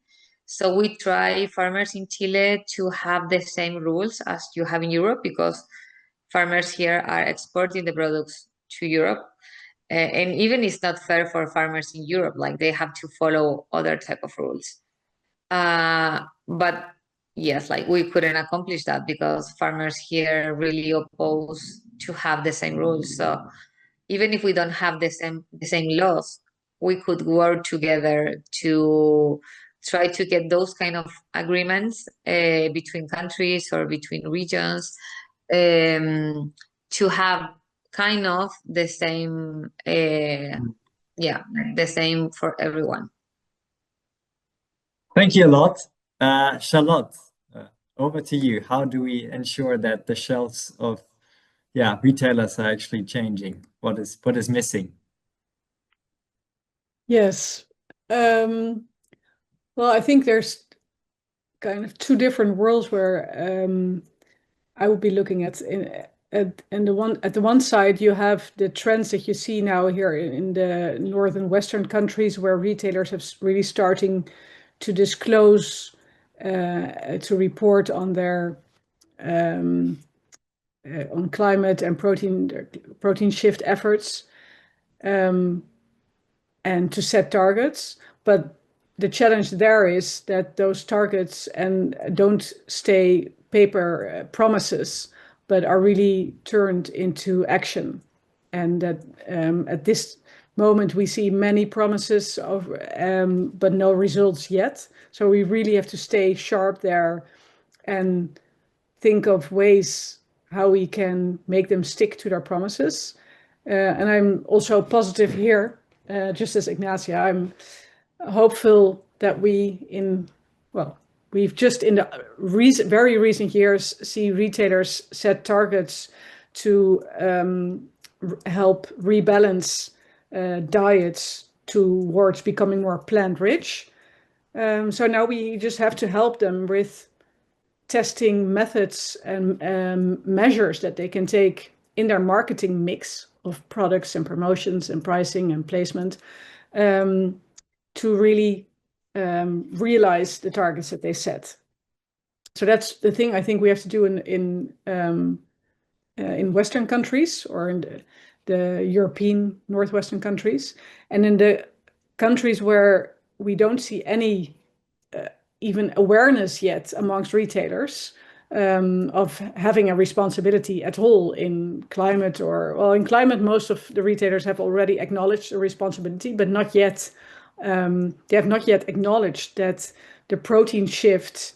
So we try farmers in Chile to have the same rules as you have in Europe, because farmers here are exporting the products to Europe. And even it's not fair for farmers in Europe, like they have to follow other type of rules. But yes, like we couldn't accomplish that because farmers here really oppose to have the same rules. So even if we don't have the same laws, we could work together to try to get those kind of agreements between countries or between regions, to have kind of the same, the same for everyone. Thank you a lot. Charlotte, over to you. How do we ensure that the shelves of retailers are actually changing? What is missing? Yes. Well, I think there's kind of two different worlds where I would be looking at. At the one side, you have the trends that you see now here in the northern Western countries, where retailers have really starting to disclose, to report on their on climate and protein shift efforts, and to set targets. But the challenge there is that those targets don't stay paper promises, but are really turned into action. And that at this moment we see many promises of, but no results yet. So we really have to stay sharp there and think of ways how we can make them stick to their promises. And I'm also positive here, just as Ignacia. I'm hopeful that we've just in the very recent years see retailers set targets to help rebalance diets towards becoming more plant-rich. So now we just have to help them with testing methods and measures that they can take in their marketing mix of products and promotions and pricing and placement, to really realize the targets that they set. So that's the thing I think we have to do in Western countries, or in the European Northwestern countries, and in the countries where we don't see any even awareness yet amongst retailers of having a responsibility at all in climate, in climate, most of the retailers have already acknowledged the responsibility, but not yet. They have not yet acknowledged that the protein shift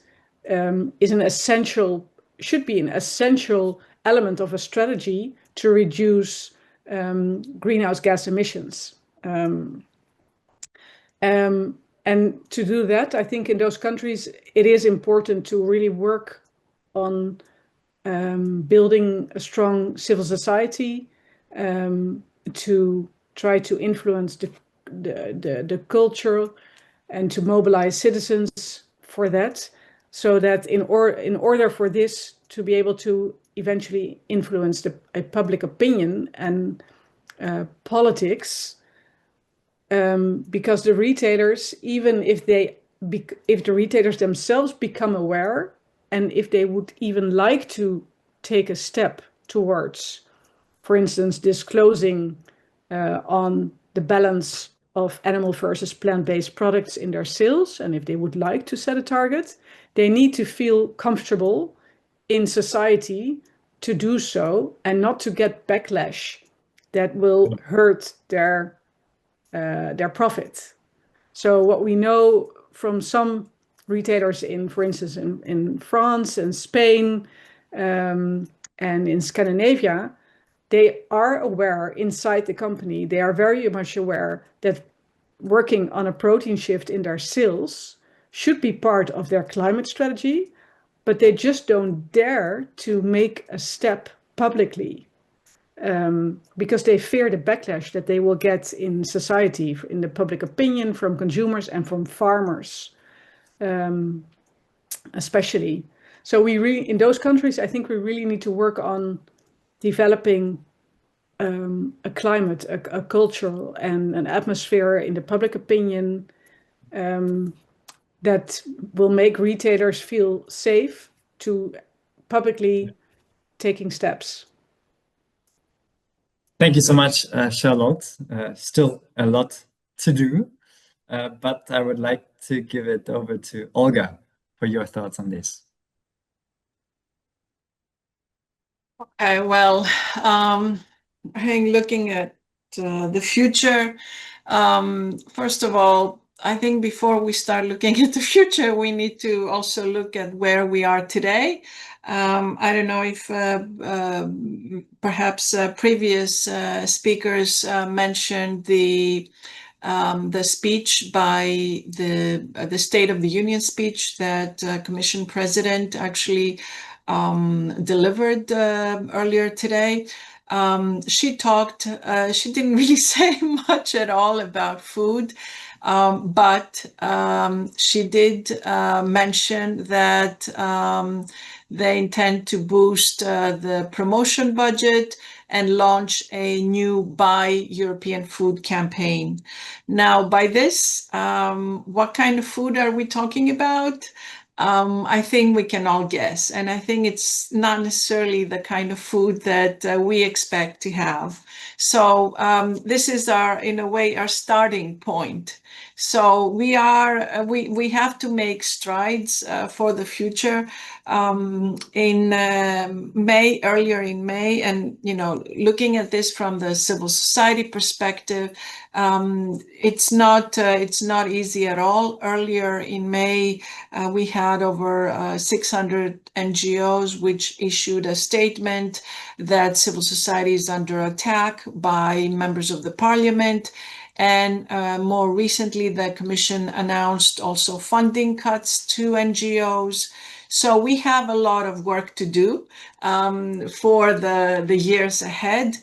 should be an essential element of a strategy to reduce greenhouse gas emissions. And to do that, I think in those countries, it is important to really work on building a strong civil society, to try to influence the culture and to mobilize citizens for that, so that in order for this to be able to eventually influence a public opinion and politics, because the retailers, even if the retailers themselves become aware, and if they would even like to take a step towards, for instance, disclosing on the balance of animal versus plant-based products in their sales, and if they would like to set a target, they need to feel comfortable in society to do so, and not to get backlash that will hurt their profit. So what we know from some retailers for instance, in France and Spain, and in Scandinavia, they are aware inside the company, they are very much aware that working on a protein shift in their sales should be part of their climate strategy, but they just don't dare to make a step publicly, because they fear the backlash that they will get in society, in the public opinion, from consumers and from farmers, especially. So in those countries, I think we really need to work on developing a climate, a culture, and an atmosphere in the public opinion that will make retailers feel safe to publicly taking steps. Thank you so much, Charlotte. Still a lot to do, but I would like to give it over to Olga for your thoughts on this. Okay, well, I think looking at the future, First of all, I think before we start looking at the future, we need to also look at where we are today. I don't know if perhaps previous speakers mentioned the speech by the State of the Union speech that Commission President actually delivered earlier today. She didn't really say much at all about food, but she did mention that they intend to boost the promotion budget and launch a new Buy European Food campaign. Now, by this, what kind of food are we talking about? I think we can all guess, and I think it's not necessarily the kind of food that we expect to have. So this is in a way, our starting point. So we have to make strides for the future. In earlier in May, and looking at this from the civil society perspective, it's not easy at all. Earlier in May, we had over 600 NGOs which issued a statement that civil society is under attack by members of the parliament. And more recently, the Commission announced also funding cuts to NGOs. So we have a lot of work to do for the years ahead.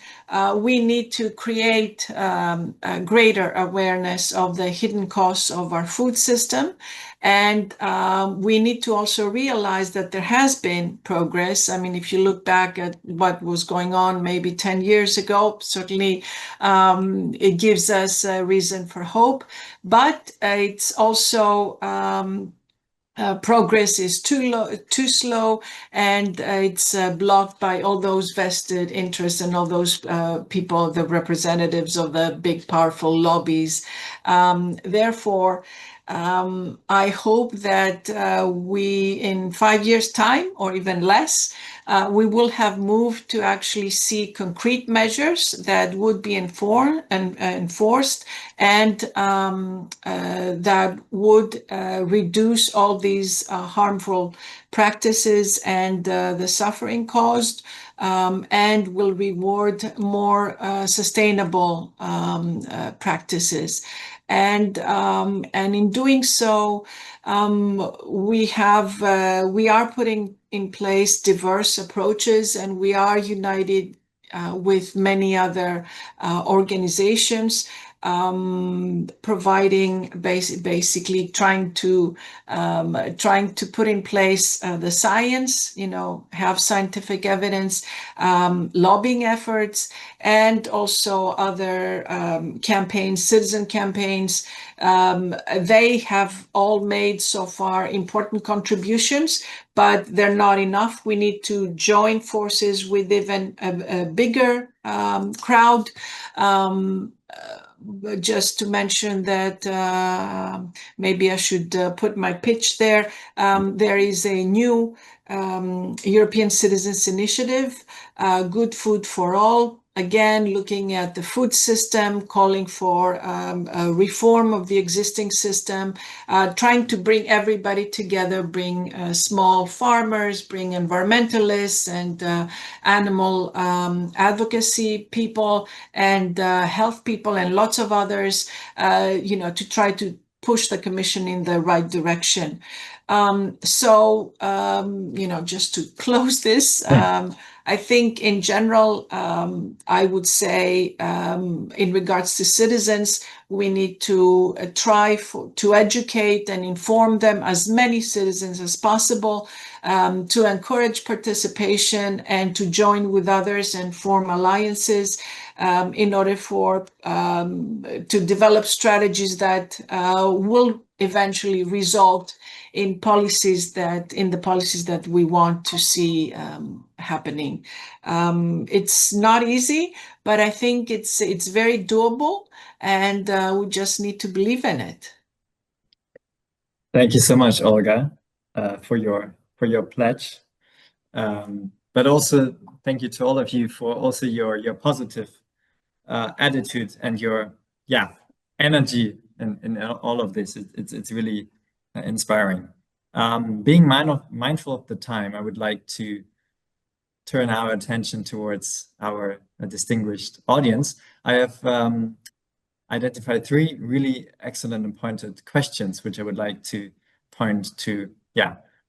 We need to create a greater awareness of the hidden costs of our food system. And we need to also realize that there has been progress. I mean, if you look back at what was going on maybe 10 years ago, certainly it gives us a reason for hope. But it's also progress is too slow, and it's blocked by all those vested interests and all those people, the representatives of the big, powerful lobbies. Therefore, I hope that we, in 5 years' time, or even less, we will have moved to actually see concrete measures that would be enforced, and that would reduce all these harmful practices and the suffering caused, and will reward more sustainable practices. And in doing so, we are putting in place diverse approaches, and we are united with many other organizations, providing basically trying to put in place the science, have scientific evidence, lobbying efforts, and also other campaigns, citizen campaigns. They have all made so far important contributions, but they're not enough. We need to join forces with even a bigger crowd. Just to mention that maybe I should put my pitch there. There is a new European Citizens Initiative, Good Food for All. Again, looking at the food system, calling for a reform of the existing system, trying to bring everybody together, bring small farmers, bring environmentalists and animal advocacy people and health people and lots of others, to try to push the Commission in the right direction. Just to close this, I think in general, I would say in regards to citizens, we need to try to educate and inform them, as many citizens as possible, to encourage participation and to join with others and form alliances in order to develop strategies that will eventually result in the policies that we want to see happening. It's not easy, but I think it's very doable, and we just need to believe in it. Thank you so much, Olga, for your pledge. But also thank you to all of you for also your positive attitude and your energy in all of this. It's really inspiring. Being mindful of the time, I would like to turn our attention towards our distinguished audience. I have identified 3 really excellent and pointed questions, which I would like to point to,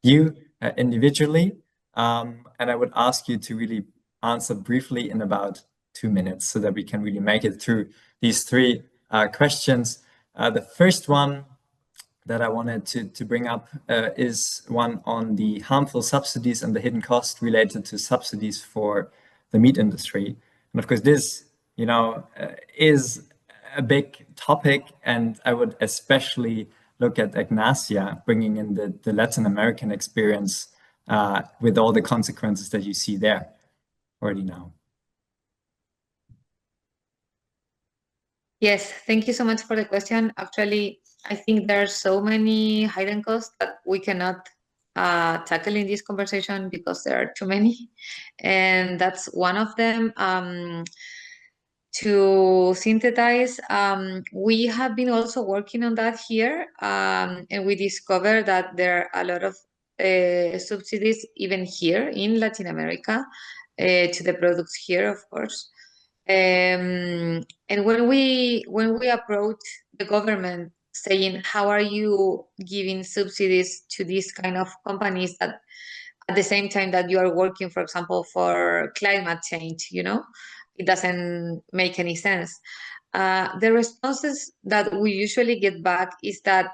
you individually. And I would ask you to really answer briefly in about 2 minutes so that we can really make it through these 3 questions. The first one that I wanted to bring up is one on the harmful subsidies and the hidden cost related to subsidies for the meat industry. And of course, this, is a big topic, and I would especially look at Ignacia, bringing in the Latin American experience with all the consequences that you see there already now. Yes, thank you so much for the question. Actually, I think there are so many hidden costs that we cannot tackle in this conversation because there are too many. And that's one of them. To synthesize, we have been also working on that here, and we discovered that there are a lot of subsidies even here in Latin America to the products here, of course. And when we approach the government saying, how are you giving subsidies to these kind of companies that at the same time that you are working, for example, for climate change, it doesn't make any sense. The responses that we usually get back is that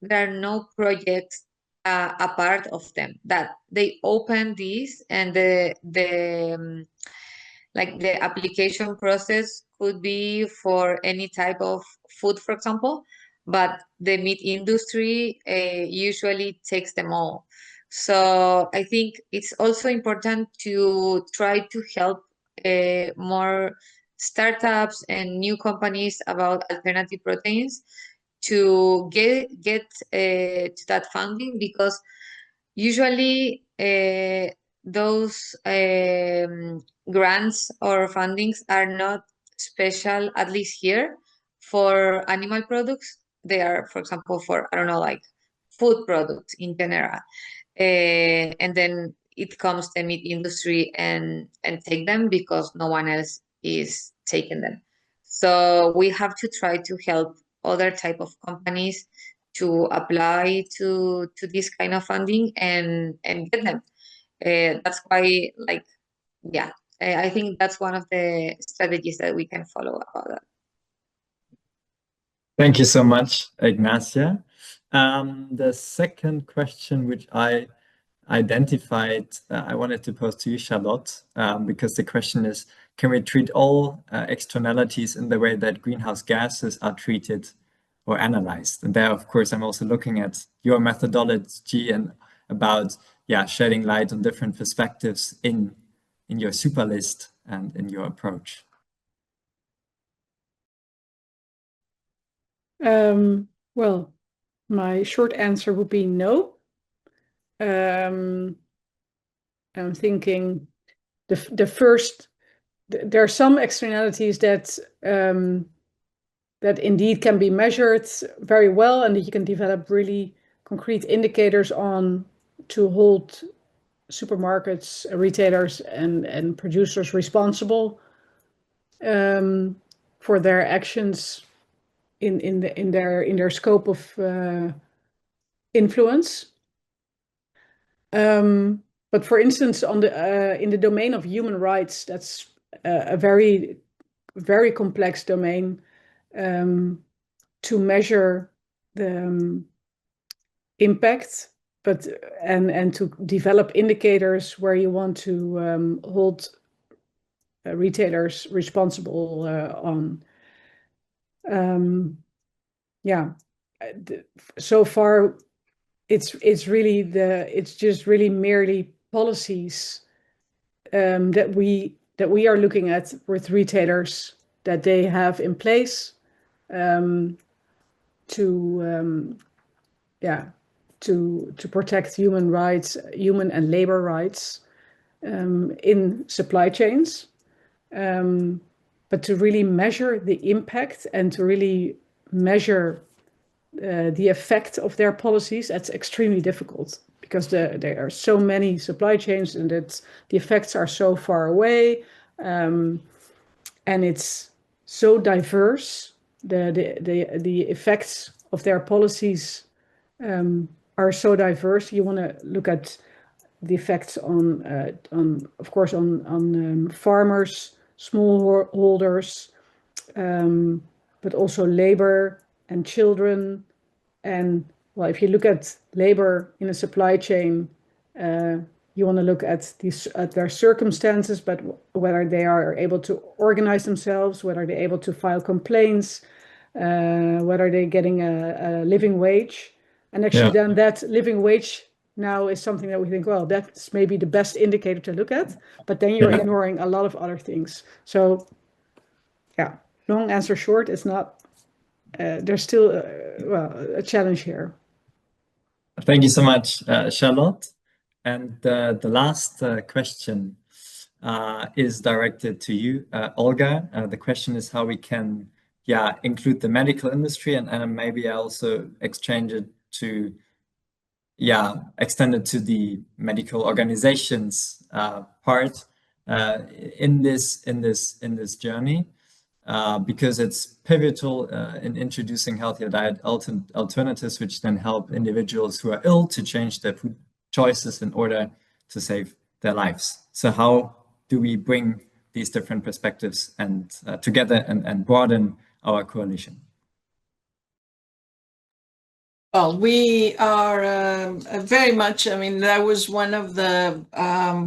there are no projects a part of them, that they open this and like the application process could be for any type of food, for example, but the meat industry usually takes them all. So I think it's also important to try to help more startups and new companies about alternative proteins to get to that funding, because usually those grants or fundings are not special, at least here, for animal products. They are, for example, for, I don't know, like food products in general. And then it comes the meat industry and take them because no one else is taking them. So we have to try to help other type of companies to apply to this kind of funding and get them. That's why, I think that's one of the strategies that we can follow about that. Thank you so much, Ignacia. The second question, which I identified, I wanted to pose to you, Charlotte, because the question is, can we treat all externalities in the way that greenhouse gases are treated or analyzed? And there, of course, I'm also looking at your methodology and about shedding light on different perspectives in your super list and in your approach. Well, my short answer would be no. I'm thinking there are some externalities that that indeed can be measured very well, and that you can develop really concrete indicators on to hold supermarkets, retailers, and producers responsible for their actions in their scope of influence. But for instance, on in the domain of human rights, that's a very, very complex domain to measure the impact, and to develop indicators where you want to hold retailers responsible on. So far, it's just really merely policies that we are looking at with retailers, that they have in place to protect human rights, human and labor rights in supply chains, but to really measure the impact and to really measure the effect of their policies, that's extremely difficult because there are so many supply chains and the effects are so far away, and it's so diverse. The effects of their policies are so diverse. You want to look at the effects on of course, on farmers, smallholders, but also labor and children. And well, if you look at labor in a supply chain, you want to look at their circumstances, but whether they are able to organize themselves, whether they're able to file complaints, whether they're getting a living wage. And actually, then that living wage now is something that we think, well, that's maybe the best indicator to look at, but then you're ignoring a lot of other things. So yeah, long answer short, it's not, there's still a challenge here. Thank you so much, Charlotte. And the last question is directed to you, Olga. The question is how we can include the medical industry, and maybe also extend it to the medical organizations part in this journey, because it's pivotal in introducing healthier diet alternatives, which then help individuals who are ill to change their food choices in order to save their lives. So how do we bring these different perspectives and together and broaden our coalition? Well, we are very much, I mean, that was one of the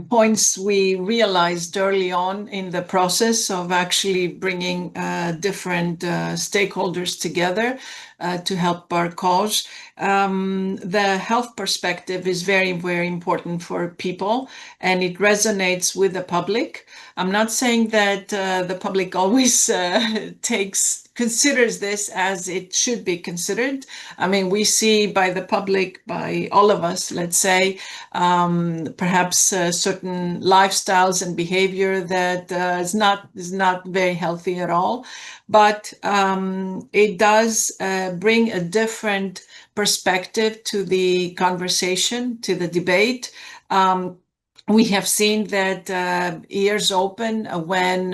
points we realized early on in the process of actually bringing different stakeholders together to help our cause. The health perspective is very, very important for people, and it resonates with the public. I'm not saying that the public always considers this as it should be considered. I mean, we see by the public, by all of us, let's say, perhaps certain lifestyles and behavior that is not very healthy at all. But it does bring a different perspective to the conversation, to the debate. We have seen that ears open when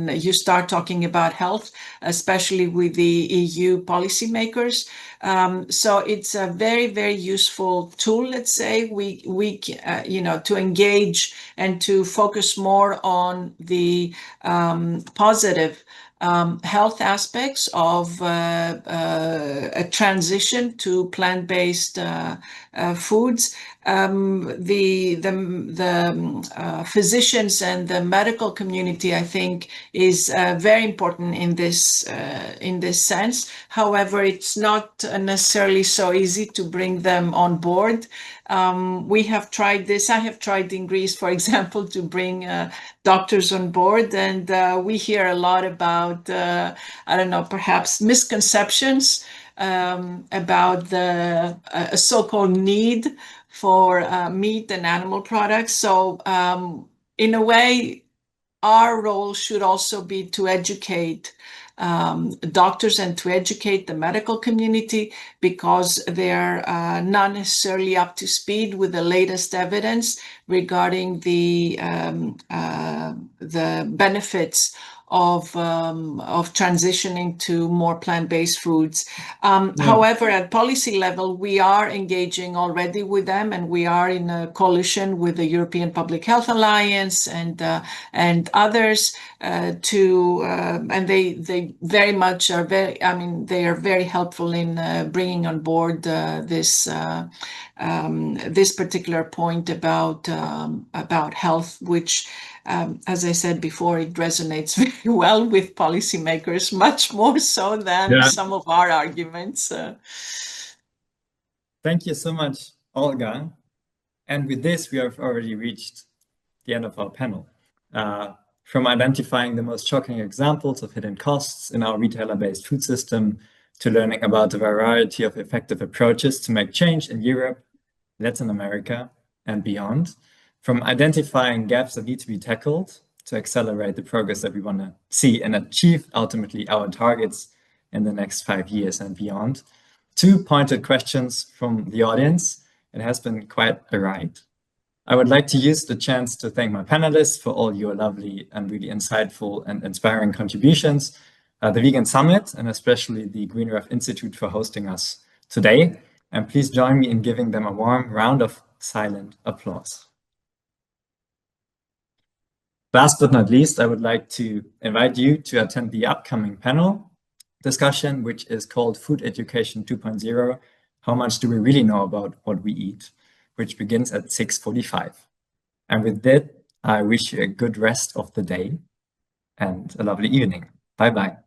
you start talking about health, especially with the EU policymakers. So it's a very, very useful tool. Let's say to engage and to focus more on the positive health aspects of a transition to plant-based foods. The physicians and the medical community, I think, is very important in this sense. However, it's not necessarily so easy to bring them on board. We have tried this. I have tried in Greece, for example, to bring doctors on board, and we hear a lot about, I don't know, perhaps misconceptions about the so-called need for meat and animal products. So in a way, our role should also be to educate doctors and to educate the medical community, because they're not necessarily up to speed with the latest evidence regarding the benefits of transitioning to more plant-based foods. However, at policy level, we are engaging already with them, and we are in a coalition with the European Public Health Alliance and others and they very much are they are very helpful in bringing on board this particular point about health, which, as I said before, it resonates very well with policymakers, much more so than some of our arguments. Thank you so much, Olga. And with this, we have already reached the end of our panel. From identifying the most shocking examples of hidden costs in our retailer-based food system, to learning about a variety of effective approaches to make change in Europe, Latin America, and beyond. From identifying gaps that need to be tackled, to accelerate the progress that we want to see and achieve ultimately our targets in the next 5 years and beyond. 2 pointed questions from the audience. It has been quite a ride. I would like to use the chance to thank my panelists for all your lovely and really insightful and inspiring contributions, the Vegan Summit, and especially the Green Ref Institute for hosting us today. And please join me in giving them a warm round of silent applause. Last but not least, I would like to invite you to attend the upcoming panel discussion, which is called Food Education 2.0, How much do we really know about what we eat, which begins at 6:45. And with that, I wish you a good rest of the day and a lovely evening. Bye-bye.